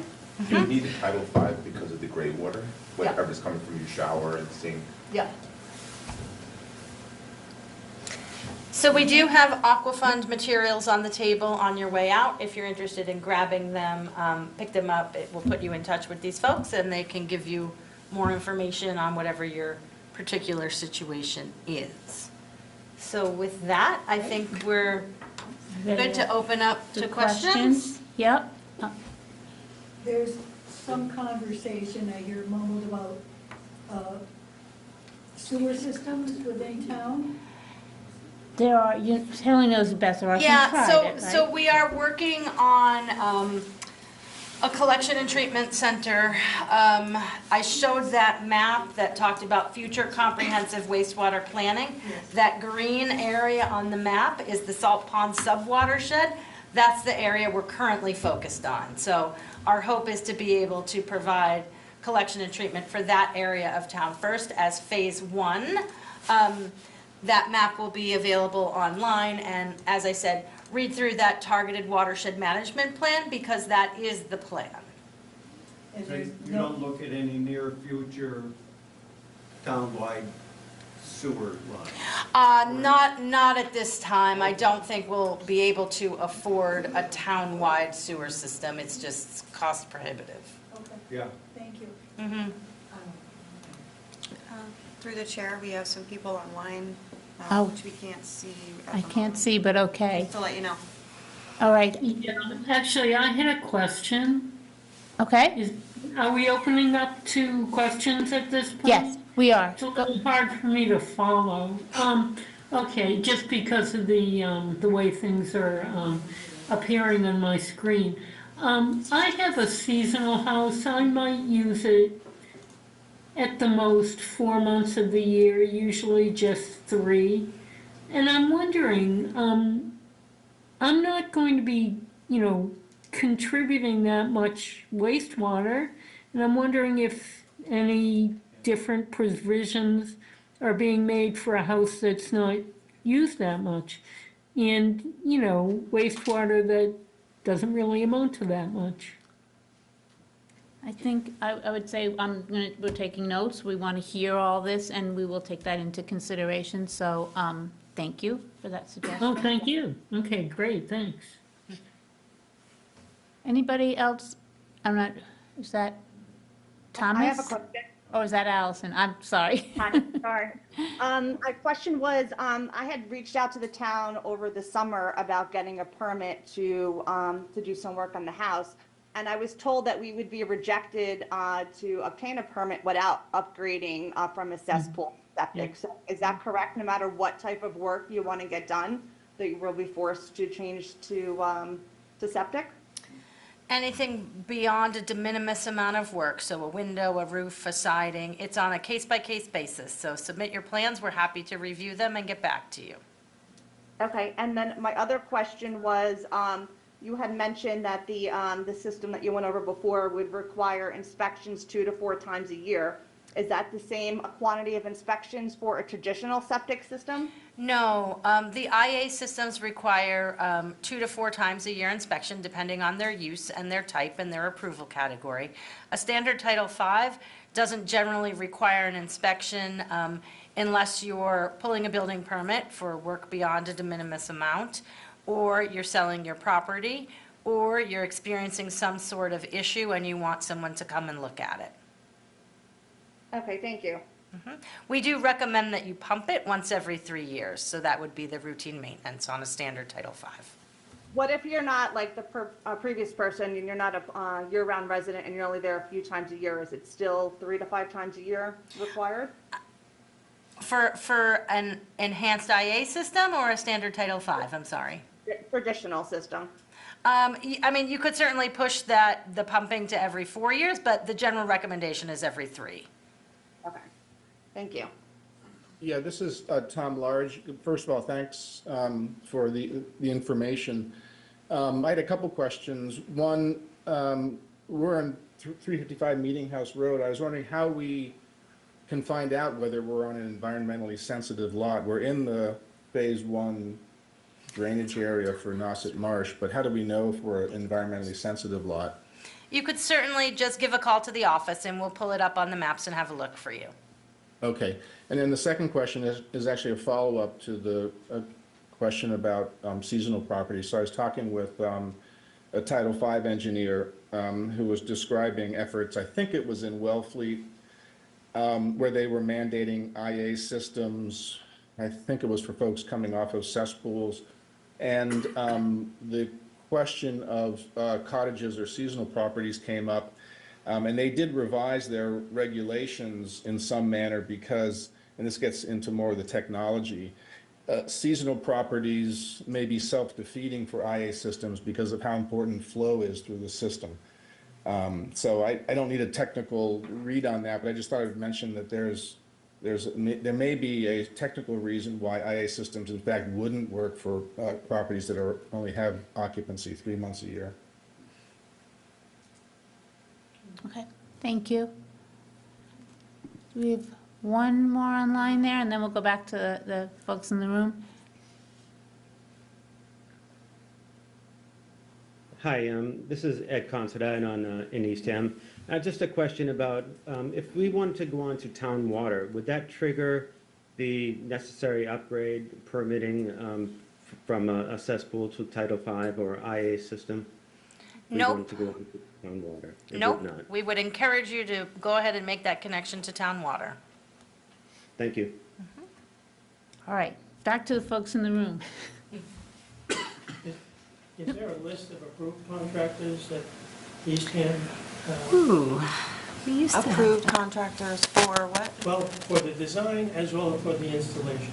you need a Title V because of the gray water, whatever's coming from your shower and sink. Yeah. So we do have AquaFund materials on the table on your way out. If you're interested in grabbing them, pick them up. It will put you in touch with these folks, and they can give you more information on whatever your particular situation is. So with that, I think we're good to open up to questions. Yep. There's some conversation I hear mumbled about sewer systems within town. There are, Haley knows it best, or I Yeah, can try so, it, right? so we are working on a collection and treatment center. I showed that map that talked about future comprehensive wastewater planning. That green area on the map is the Salt Pond subwatershed. That's the area we're currently focused on. So our hope is to be able to provide collection and treatment for that area of town first as phase one. That map will be available online, and as I said, read through that targeted watershed management plan, because that is the plan. And So there's you no, don't look at any near future townwide sewer lines? Not at this time. I don't think we'll be able to afford a town-wide sewer system. It's just cost prohibitive. okay, Yeah. thank you. Mhm. Through the chair, we have some people online, Oh. which we can't see at I the can't moment. see, but okay. Just to let you know. All right, Yeah, actually, I had a question. okay? Are we opening up to questions at this point? Yes, we are. It's a little hard for me to follow. Okay, just because of the way things are appearing on my screen. I have a seasonal house. I might use it at the most 4 months of the year, usually just 3. And I'm wondering, I'm not going to be, contributing that much wastewater, and I'm wondering if any different provisions are being made for a house that's not used that much. And, wastewater that doesn't really amount to that much. I think, I would say, we're taking notes, we want to hear all this, and we will take that into consideration, so, thank you for that suggestion. Oh, thank you. Okay, great, thanks. Anybody else? Is that Thomas? I have a question. Or is that Allison? I'm sorry. Hi, sorry. My question was, I had reached out to the town over the summer about getting a permit to do some work on the house. and I was told that we would be rejected to obtain a permit without upgrading from a cesspool septic. So is that correct? No matter what type of work you want to get done, that you will be forced to change to septic? Anything beyond a de minimis amount of work, so a window, a roof, a siding, it's on a case-by-case basis. So submit your plans, we're happy to review them and get back to you. Okay, and then my other question was, you had mentioned that the system that you went over before would require inspections 2 to 4 times a year. Is that the same quantity of inspections for a traditional septic system? No, the IA systems require 2 to 4 times a year inspection, depending on their use and their type and their approval category. A standard Title V doesn't generally require an inspection unless you're pulling a building permit for work beyond a de minimis amount, or you're selling your property, or you're experiencing some sort of issue and you want someone to come and look at it. Okay, thank you. We do recommend that you pump it once every 3 years, so that would be the routine maintenance on a standard Title V. What if you're not like the previous person and you're not a year-round resident and you're only there a few times a year? Is it still 3 to 5 times a year required? For an enhanced IA system or a standard Title V, I'm sorry? Traditional system. I mean, you could certainly push the pumping to every 4 years, but the general recommendation is every 3. Okay, thank you. Yeah, this is Tom Large. First of all, thanks for the information. I had a couple questions. One, we're on 355 Meeting House Road. I was wondering how we can find out whether we're on an environmentally sensitive lot. We're in the Phase 1 drainage area for Nauset Marsh, but how do we know if we're an environmentally sensitive lot? You could certainly just give a call to the office and we'll pull it up on the maps and have a look for you. Okay, and then the second question is actually a follow-up to the question about seasonal properties. So I was talking with a Title V engineer who was describing efforts, I think it was in Wellfleet, where they were mandating IA systems. I think it was for folks coming off of cesspools. And the question of cottages or seasonal properties came up. And they did revise their regulations in some manner because, and this gets into more of the technology, seasonal properties may be self-defeating for IA systems because of how important flow is through the system. So I don't need a technical read on that, but I just thought I'd mention that there may be a technical reason why IA systems in fact wouldn't work for properties that only have occupancy 3 months a year. Okay, thank you. We have one more online there, and then we'll go back to the folks in the room. Hi, this is Ed Considine in Eastham. Just a question about if we wanted to go on to town water, would that trigger the necessary upgrade permitting from a cesspool to Title V or IA system? Nope. To go on to town water? It would Nope, not. we would encourage you to go ahead and make that connection to town water. Thank you. All right, back to the folks in the room. Is there a list of approved contractors that Eastham? Ooh, we used to have Approved that. contractors for what? Well, for the design as well as for the installation.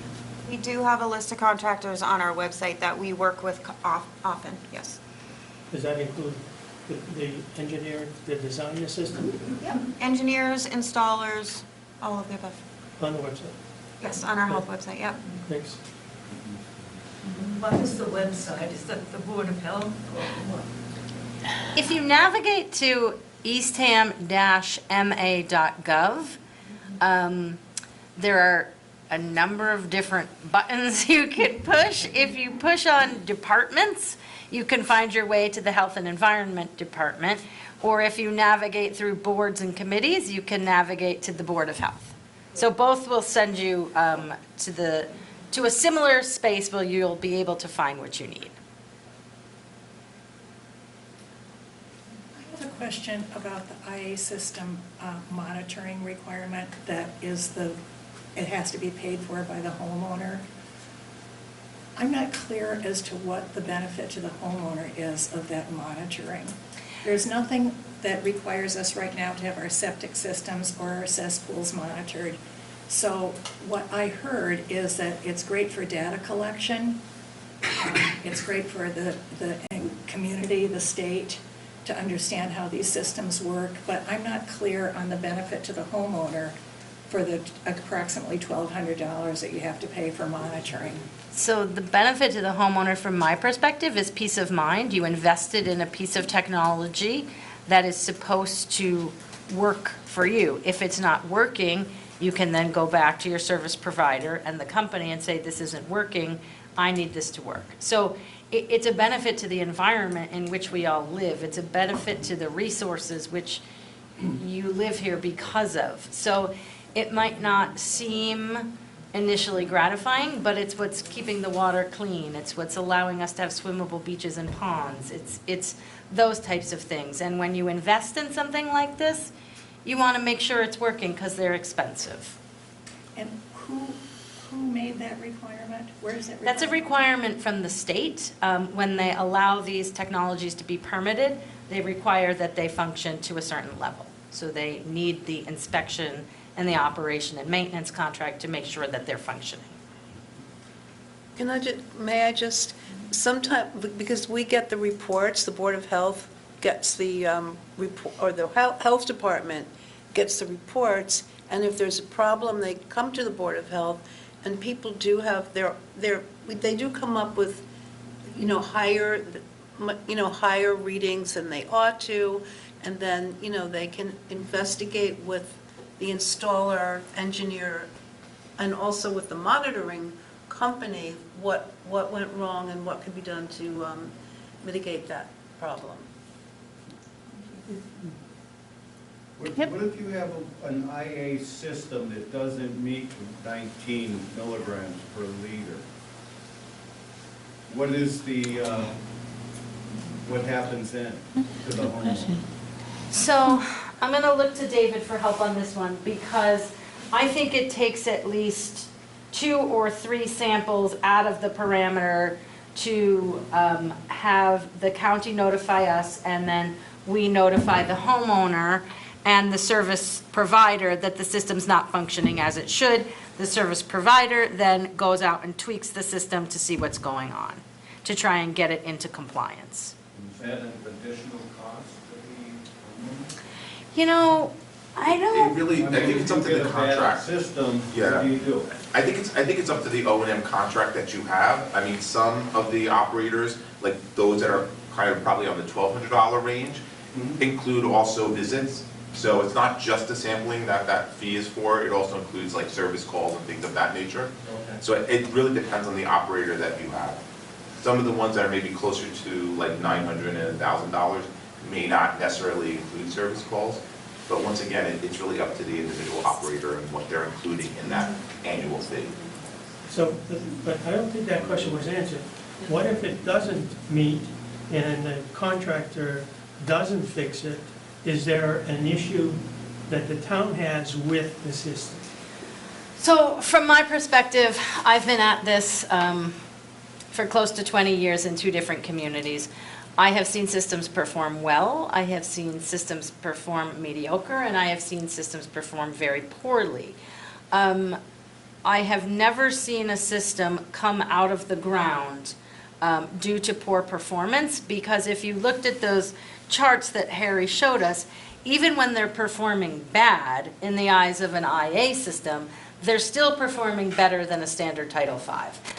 We do have a list of contractors on our website that we work with often, yes. Does that include the engineer, the design assistant Yep. Engineers, installers, all of the above. on the website? Yes, on our health website, yep. Thanks. What is the website? Is that the Board of Health or what? If you navigate to eastham-ma.gov, there are a number of different buttons you can push. If you push on departments, you can find your way to the Health and Environment Department. Or if you navigate through boards and committees, you can navigate to the Board of Health. So both will send you to a similar space where you'll be able to find what you need. I have a question about the IA system monitoring requirement that is it has to be paid for by the homeowner. I'm not clear as to what the benefit to the homeowner is of that monitoring. There's nothing that requires us right now to have our septic systems or our cesspools monitored. So what I heard is that it's great for data collection. It's great for the community, the state, to understand how these systems work, but I'm not clear on the benefit to the homeowner for the approximately $1,200 that you have to pay for monitoring. So the benefit to the homeowner from my perspective is peace of mind. You invested in a piece of technology that is supposed to work for you. If it's not working, you can then go back to your service provider and the company and say, this isn't working, I need this to work. So it's a benefit to the environment in which we all live. It's a benefit to the resources which you live here because of. So it might not seem initially gratifying, but it's what's keeping the water clean. It's what's allowing us to have swimmable beaches and ponds. It's those types of things. And when you invest in something like this, you want to make sure it's working because they're expensive. And who made that requirement? Where is it? That's a requirement from the state. When they allow these technologies to be permitted, they require that they function to a certain level. So they need the inspection and the operation and maintenance contract to make sure that they're functioning. May I just, sometime, because we get the reports, the Board of Health gets the report, or the Health Department gets the reports, and if there's a problem, they come to the Board of Health, and people do have they do come up with, higher readings than they ought to, and then, they can investigate with the installer, engineer, and also with the monitoring company, what went wrong and what could be done to mitigate that problem. What if you have an IA system that doesn't meet 19 milligrams per liter? What is what happens then to the homeowner? So I'm going to look to David for help on this one because I think it takes at least 2 or 3 samples out of the parameter to have the county notify us, and then we notify the homeowner and the service provider that the system's not functioning as it should. The service provider then goes out and tweaks the system to see what's going on, to try and get it into compliance. Is that an additional cost to the homeowner? I don't. I think it's up to the contract. System, Yeah. what do you do? I think it's up to the O&M contract that you have. I mean, some of the operators, like those that are kind of probably on the $1,200 range, include also visits. So it's not just the sampling that fee is for, it also includes like service calls and things of that nature. Okay. So it really depends on the operator that you have. Some of the ones that are maybe closer to like $900 and $1,000 may not necessarily include service calls, but once again, it's really up to the individual operator and what they're including in that annual fee. So, but I don't think that question was answered. What if it doesn't meet and the contractor doesn't fix it? Is there an issue that the town has with the system? So from my perspective, I've been at this for close to 20 years in 2 different communities. I have seen systems perform well, I have seen systems perform mediocre, and I have seen systems perform very poorly. I have never seen a system come out of the ground due to poor performance, because if you looked at those charts that Harry showed us, even when they're performing bad in the eyes of an IA system, they're still performing better than a standard Title V.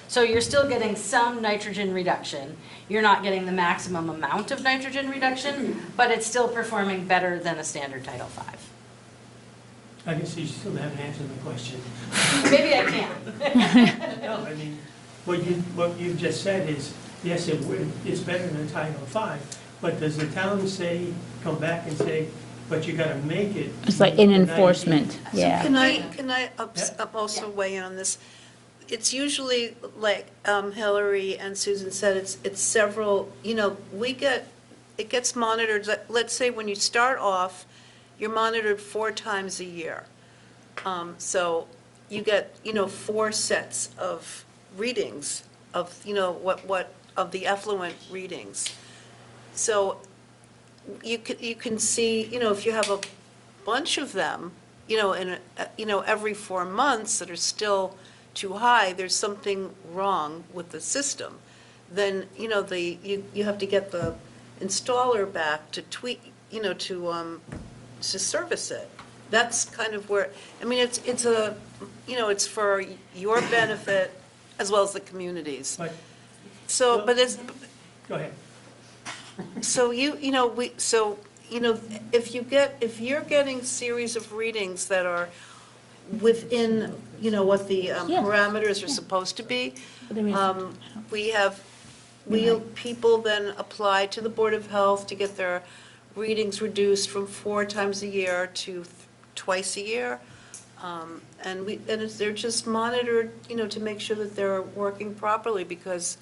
So you're still getting some nitrogen reduction. You're not getting the maximum amount of nitrogen reduction, but it's still performing better than a standard Title V. I guess you still haven't answered the question. Maybe I can. No, I mean, what you've just said is, yes, it's better than Title V, but does the town come back and say, but you gotta make it? It's like in enforcement, yeah. Can I also weigh in on this? It's usually, like Hillary and Susan said, it's several, it gets monitored, let's say when you start off, you're monitored 4 times a year. So you get, 4 sets of readings of, of the effluent readings. So you can see, if you have a bunch of them, every 4 months that are still too high, there's something wrong with the system. Then, you have to get the installer back to tweak, to service it. That's kind of where, it's it's for your benefit as well as the communities. But- So, but it's, Go ahead. so if you're getting series of readings that are within, what the parameters are supposed to be, people then apply to the Board of Health to get their readings reduced from 4 times a year to twice a year. They're just monitored, to make sure that they're working properly, because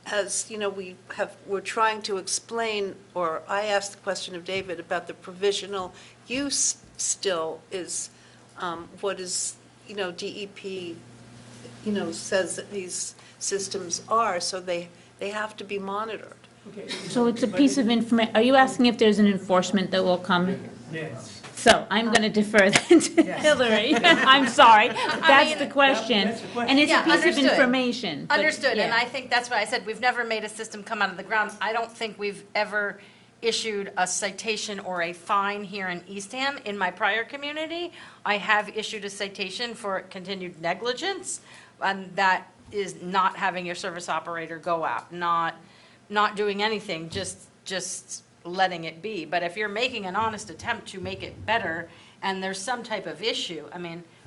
as, we're trying to explain, or I asked the question of David about the provisional use still is, what is, DEP, says that these systems are, so they have to be monitored. So it's a piece of information, are you asking if there's an enforcement that will come? Yes. So I'm going to defer that to Hillary. I'm sorry, that's the question. And it's a Yeah, piece of understood. information. but- Understood, and yeah. I think that's why I said we've never made a system come out of the ground. I don't think we've ever issued a citation or a fine here in Eastham. In my prior community, I have issued a citation for continued negligence, and that is not having your service operator go out, not doing anything, just letting it be. But if you're making an honest attempt to make it better and there's some type of issue,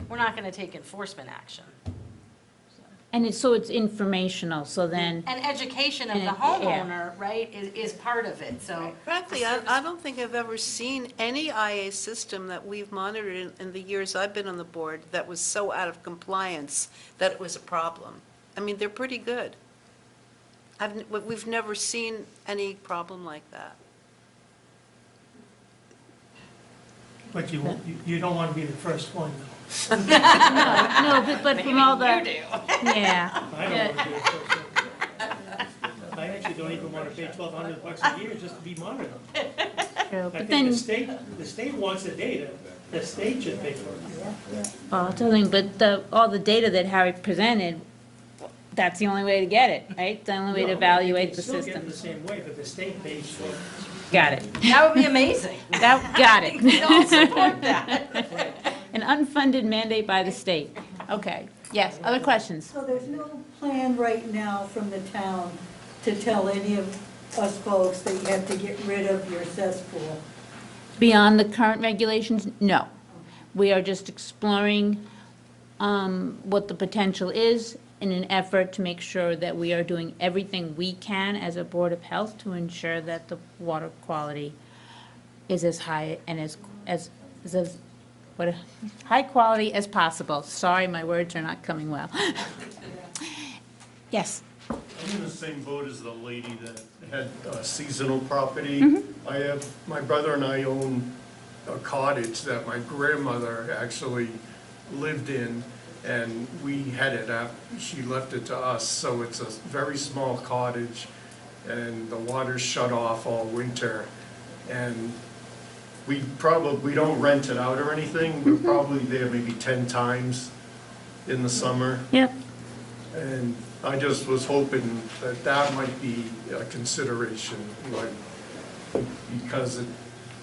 we're not going to take enforcement action. And it's informational, so then, And education of the Yeah. homeowner, right, is part of it, so. Frankly, I don't think I've ever seen any IA system that we've monitored in the years I've been on the board that was so out of compliance that it was a problem. They're pretty good. We've never seen any problem like that. But you don't want to be the first one, though. no, but from all the. You do. Yeah. I don't want to be the first one. I actually don't even want to pay $1,200 a year just to be monitored. True, I but think then, the state wants the data, the state should pay for it. well, it's something, but all the data that Harry presented, that's the only way to get it, right? The only way to evaluate the You can still get system. it the same way, but the state pays for it. Got it. That would be amazing. Got it. We'd all support that. An unfunded mandate by the state. Okay, yes, other questions? So there's no plan right now from the town to tell any of us folks that you have to get rid of your cesspool? Beyond the current regulations, no. We are just exploring what the potential is in an effort to make sure that we are doing everything we can as a Board of Health to ensure that the water quality is as high and as high quality as possible. Sorry, my words are not coming well. Yes. I'm in the same boat as the lady that had seasonal property. My brother and I own a cottage that my grandmother actually lived in, and we had it after she left it to us. So it's a very small cottage, and the water's shut off all winter. And we don't rent it out or anything. We're probably there maybe 10 times in the summer. Yep. And I just was hoping that that might be a consideration, because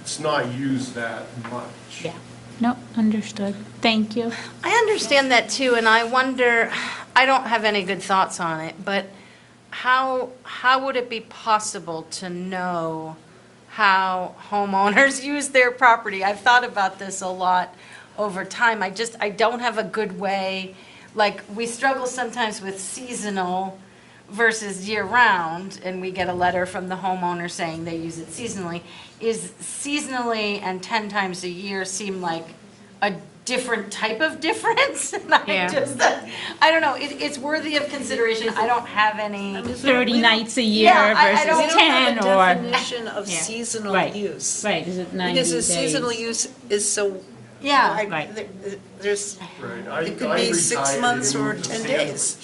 it's not used that much. Yeah. No, understood. Thank you. I understand that too, and I wonder, I don't have any good thoughts on it, but how would it be possible to know how homeowners use their property? I've thought about this a lot over time. I don't have a good way. Like, we struggle sometimes with seasonal versus year-round, and we get a letter from the homeowner saying they use it seasonally. Is seasonally and 10 times a year seem like a different type of difference? And I don't know, it's worthy of consideration. I don't have any. 30 nights a year versus 10 or. We don't have a definition of seasonal Right. use. Right, is it 90 Because the days? seasonal use is so. Yeah. Right. There's, Right. it could be 6 months or 10 days.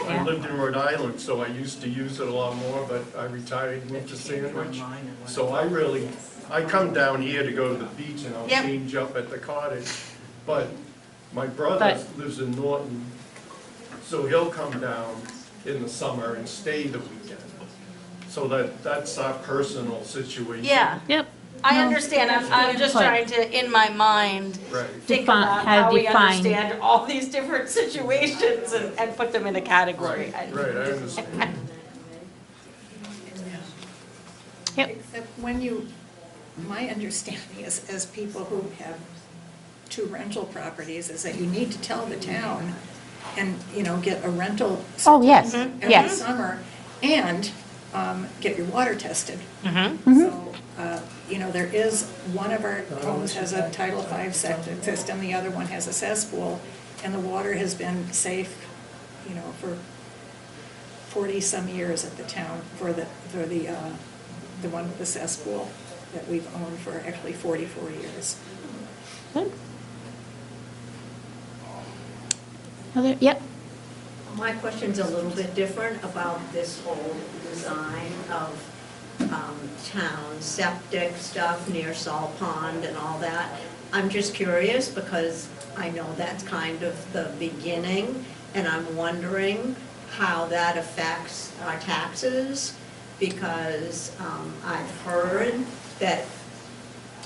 I lived in Rhode Island, so I used to use it a lot more, but I retired, moved to Sandwich. So I come down here to go to the beach and I'll Yep. change up at the cottage. But my brother lives in Norton, so he'll come down in the summer and stay the weekend. So that's our personal situation. Yeah. Yep. I understand, I'm just trying to, in my mind, think about how we understand all these different situations and put them in a category. Right, I understand. Except when you, my understanding is, as people who have 2 rental properties, is that you need to tell the town and, get a rental Oh, yes, every yes. summer, and get your water tested. Mhm. So, there is, one of our homes has a Title V septic system, the other one has a cesspool, and the water has been safe, for 40-some years at the town, for the one with the cesspool that we've owned for actually 44 years. Good. Yep. My question's a little bit different about this whole design of town septic stuff near Saw Pond and all that. I'm just curious because I know that's kind of the beginning, and I'm wondering how that affects our taxes, because I've heard that,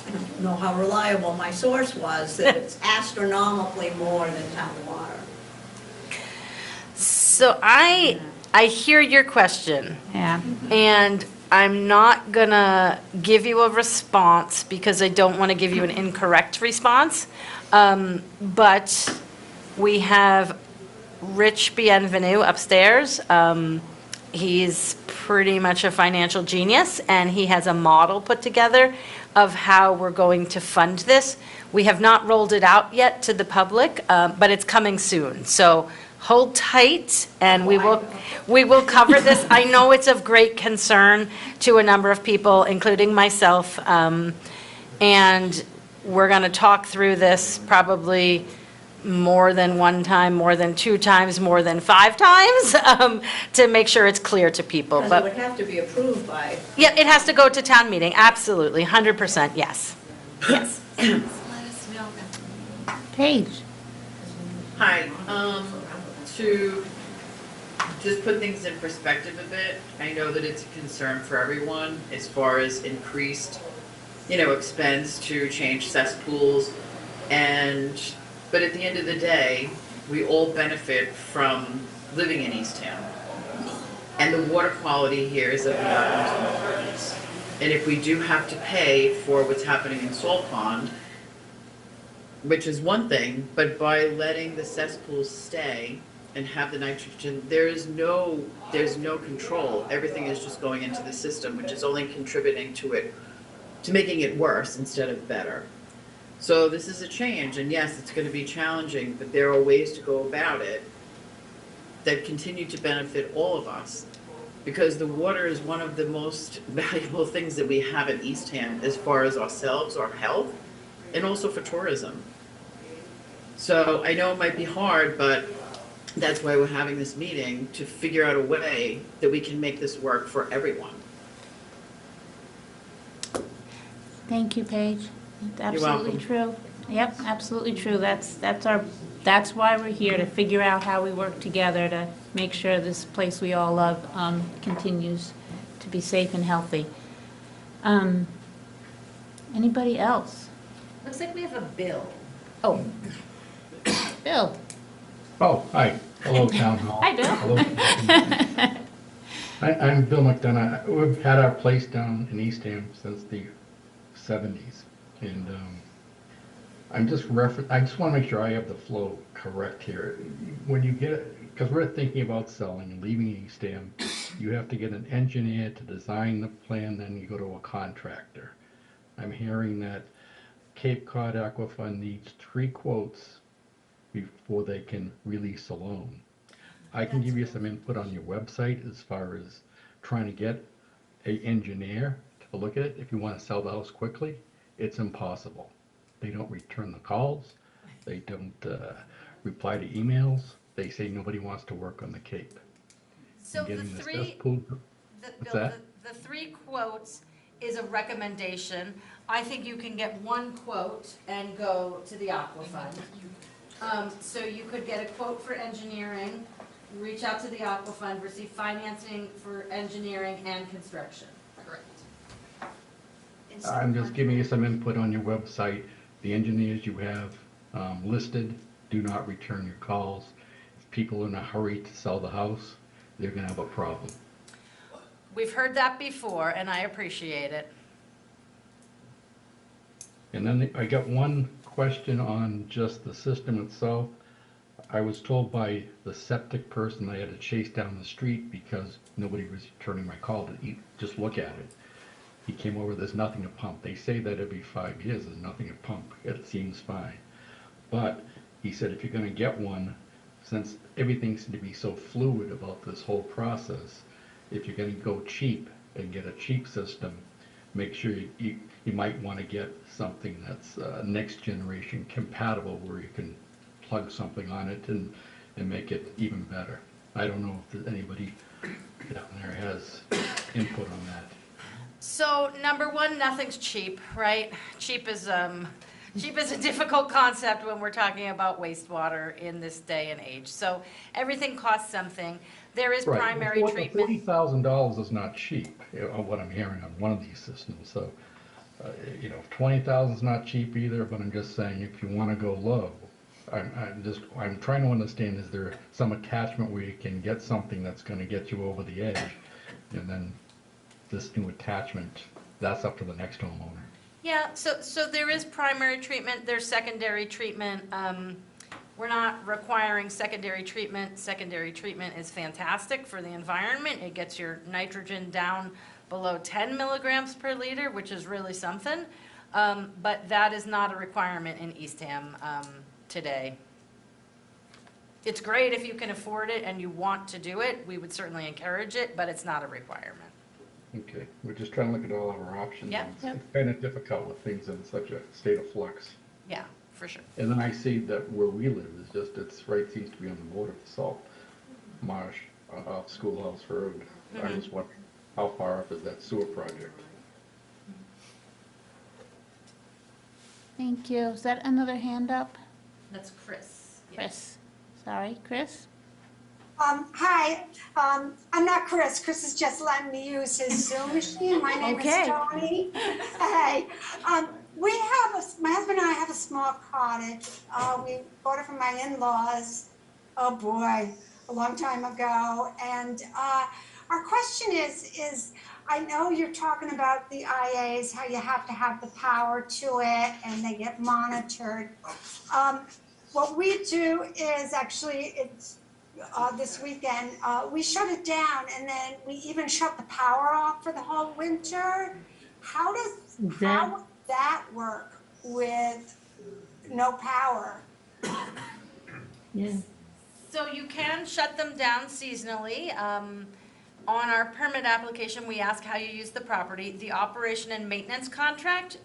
I don't know how reliable my source was, that it's astronomically more than town water. So I hear your question. Yeah. And I'm not gonna give you a response because I don't want to give you an incorrect response. But we have Rich Bienvenu upstairs. He's pretty much a financial genius, and he has a model put together of how we're going to fund this. We have not rolled it out yet to the public, but it's coming soon. So hold tight, and we will cover this. I know it's of great concern to a number of people, including myself, and we're going to talk through this probably more than 1 time, more than 2 times, more than 5 times, to make sure it's clear to people. Because But it would have to be approved by. yeah, it has to go to town meeting, absolutely, 100%, yes. Yes. Let us know. Paige. Hi, to just put things in perspective a bit, I know that it's a concern for everyone as far as increased, expense to change cesspools, but at the end of the day, we all benefit from living in East Town. And the water quality here is of the utmost importance. And if we do have to pay for what's happening in Saw Pond, which is one thing, but by letting the cesspools stay and have the nitrogen, there's no control. Everything is just going into the system, which is only contributing to making it worse instead of better. So this is a change, and yes, it's going to be challenging, but there are ways to go about it that continue to benefit all of us, because the water is one of the most valuable things that we have in Eastham as far as ourselves, our health, and also for tourism. So I know it might be hard, but that's why we're having this meeting, to figure out a way that we can make this work for everyone. Thank you, Paige. It's You're absolutely welcome. true. Yep, absolutely true. That's why we're here, to figure out how we work together to make sure this place we all love continues to be safe and healthy. Anybody else? Looks like we have a bill. Oh, Bill. Oh, hi. Hello, Town Hall. Hi, Bill. Hello. I'm Bill McDonough. We've had our place down in Eastham since the 70s. And I just want to make sure I have the flow correct here. When you get, because we're thinking about selling and leaving Eastham, you have to get an engineer to design the plan, then you go to a contractor. I'm hearing that Cape Cod AQUIFUND needs 3 quotes before they can release a loan. I can give you some input on your website as far as trying to get an engineer to look at it. If you want to sell the house quickly, it's impossible. They don't return the calls. They don't reply to emails. They say nobody wants to work on the Cape. So and the getting the three, cesspool? Bill, that? the three quotes is a recommendation. I think you can get one quote and go to the AQUIFUND. So you could get a quote for engineering, reach out to the AQUIFUND, receive financing for engineering and construction. Correct. I'm just giving you some input on your website. The engineers you have listed do not return your calls. If people are in a hurry to sell the house, they're gonna have a problem. We've heard that before, and I appreciate it. And then I got one question on just the system itself. I was told by the septic person I had to chase down the street because nobody was returning my call to just look at it. He came over, there's nothing to pump. They say that every 5 years there's nothing to pump. It seems fine. But he said if you're gonna get one, since everything seems to be so fluid about this whole process, if you're gonna go cheap and get a cheap system, make sure you might wanna get something that's next generation compatible where you can plug something on it and make it even better. I don't know if anybody down there has input on that. So number one, nothing's cheap, right? Cheap is a difficult concept when we're talking about wastewater in this day and age. So everything costs something. There is primary treatment. $40,000 is not cheap, what I'm hearing on one of these systems. So, you know, 20,000 is not cheap either, but I'm just saying if you want to go low, I'm trying to understand, is there some attachment where you can get something that's going to get you over the edge, and then this new attachment, that's up to the next homeowner. Yeah, so there is primary treatment, there's secondary treatment. We're not requiring secondary treatment. Secondary treatment is fantastic for the environment. It gets your nitrogen down below 10 milligrams per liter, which is really something. But that is not a requirement in Eastham today. It's great if you can afford it and you want to do it. We would certainly encourage it, but it's not a requirement. Okay, we're just trying to look at all of our options. Yep. It's kind of difficult with things in such a state of flux. Yeah, for sure. And then I see that where we live is just, it's right, seems to be on the border of the Salt Marsh off Schoolhouse Road. I was wondering, how far up is that sewer project? Thank you. Is that another hand up? That's Chris. Chris. Sorry, Chris? Hi, I'm not Chris. Chris is just letting me use his Zoom machine. My name is Tony. Hey, my husband and I have a small cottage. We bought it from my in-laws, oh boy, a long time ago. And our question is, I know you're talking about the IAs, how you have to have the power to it and they get monitored. What we do is actually, it's this weekend, we shut it down and then we even shut the power off for the whole winter. How would that work with no power? Yeah. So you can shut them down seasonally. On our permit application, we ask how you use the property. The operation and maintenance contract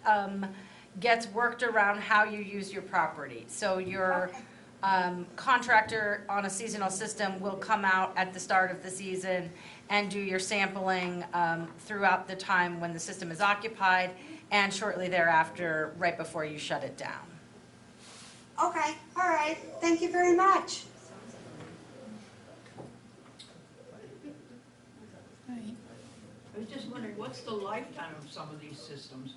gets worked around how you use your property. So your contractor on a seasonal system will come out at the start of the season and do your sampling throughout the time when the system is occupied and shortly thereafter, right before you shut it down. Okay, all right, thank you very much. I was just wondering, what's the lifetime of some of these systems?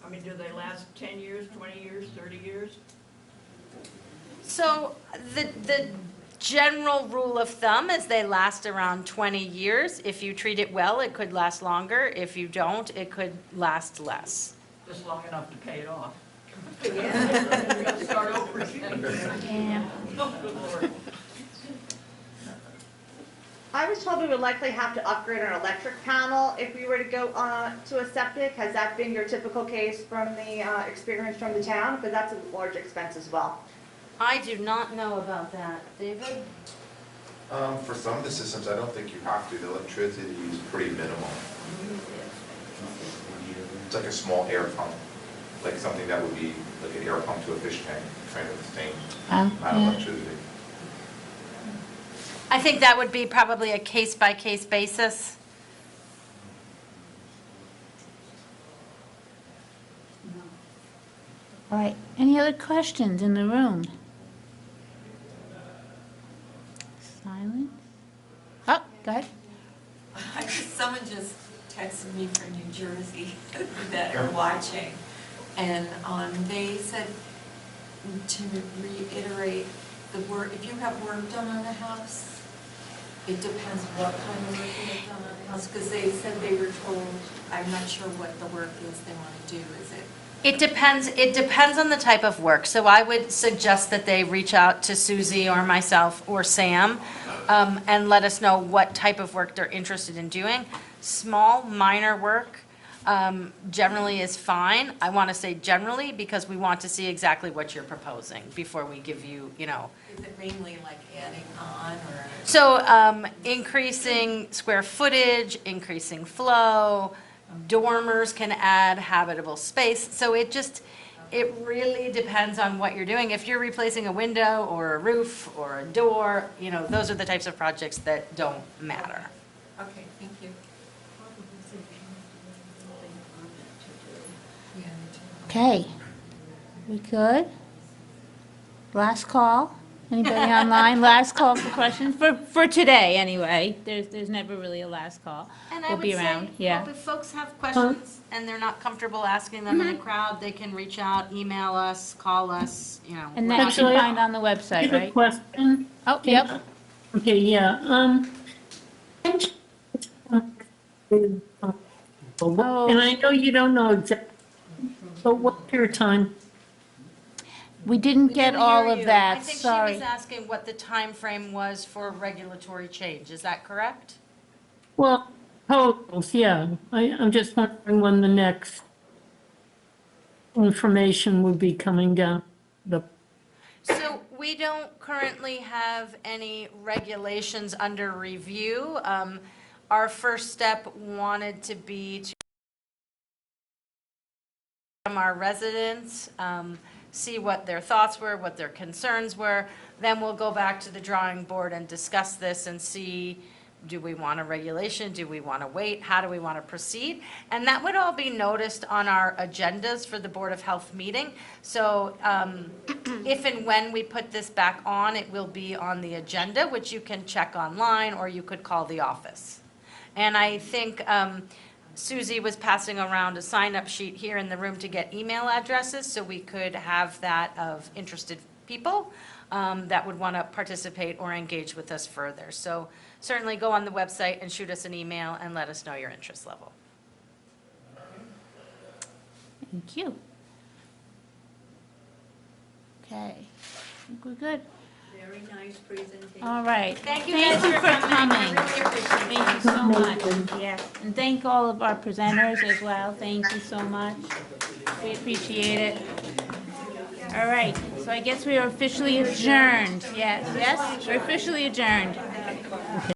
I mean, do they last 10 years, 20 years, 30 years? So the general rule of thumb is they last around 20 years. If you treat it well, it could last longer. If you don't, it could last less. Just long enough to pay it off. Yeah. Start over again. Yeah. Oh, good Lord. I was told we would likely have to upgrade our electric panel if we were to go to a septic. Has that been your typical case from the experience from the town? Because that's a large expense as well. I do not know about that. David? For some of the systems, I don't think you have to. The electricity is pretty minimal. It's like a small air pump, like something that would be like an air pump to a fish tank, kind of thing, not electricity. I think that would be probably a case-by-case basis. All right, any other questions in the room? Silence? Oh, go ahead. Someone just texted me from New Jersey that are watching, and they said to reiterate the work, if you have work done on a house, it depends what kind of work you have done on the house, because they said they were told, I'm not sure what the work is they want to do, is it? It depends on the type of work. So I would suggest that they reach out to Susie or myself or Sam and let us know what type of work they're interested in doing. Small, minor work generally is fine. I want to say generally because we want to see exactly what you're proposing before we give you, you know. Is it mainly like adding on or? So increasing square footage, increasing flow, dormers can add habitable space. So it really depends on what you're doing. If you're replacing a window or a roof or a door, you know, those are the types of projects that don't matter. Okay, thank you. Okay, we good? Last call? Anybody online? Last call for questions, for today, anyway. There's never really a last call. And I We'll would be say, around, yeah. well, if folks have questions and they're not comfortable asking them in a crowd, they can reach out, email us, call us, you know. And we're that you happy can to- find on the I website, have a right? question. Oh, yep. Okay, yeah, and I know you don't know exactly, but what's your time? We didn't get Didn't all hear of you. that, I think she sorry. was asking what the time frame was for regulatory change. Is that correct? Well, totals, yeah. I'm just wondering when the next information would be coming down the. So we don't currently have any regulations under review. Our first step wanted to be to from our residents, see what their thoughts were, what their concerns were. Then we'll go back to the drawing board and discuss this and see, do we want a regulation? Do we want to wait? How do we want to proceed? And that would all be noticed on our agendas for the Board of Health meeting. So if and when we put this back on, it will be on the agenda, which you can check online or you could call the office. And I think Susie was passing around a sign-up sheet here in the room to get email addresses, so we could have that of interested people that would want to participate or engage with us further. So certainly go on the website and shoot us an email and let us know your interest level. Thank you. Okay, I think we're good. Very nice presentation. All right. Thank you guys for coming. I really appreciate it. Thank you so much. Yes, and thank all of our presenters as well. Thank you so much. We appreciate it. All right, so I guess we are officially adjourned. Yes, we're officially adjourned.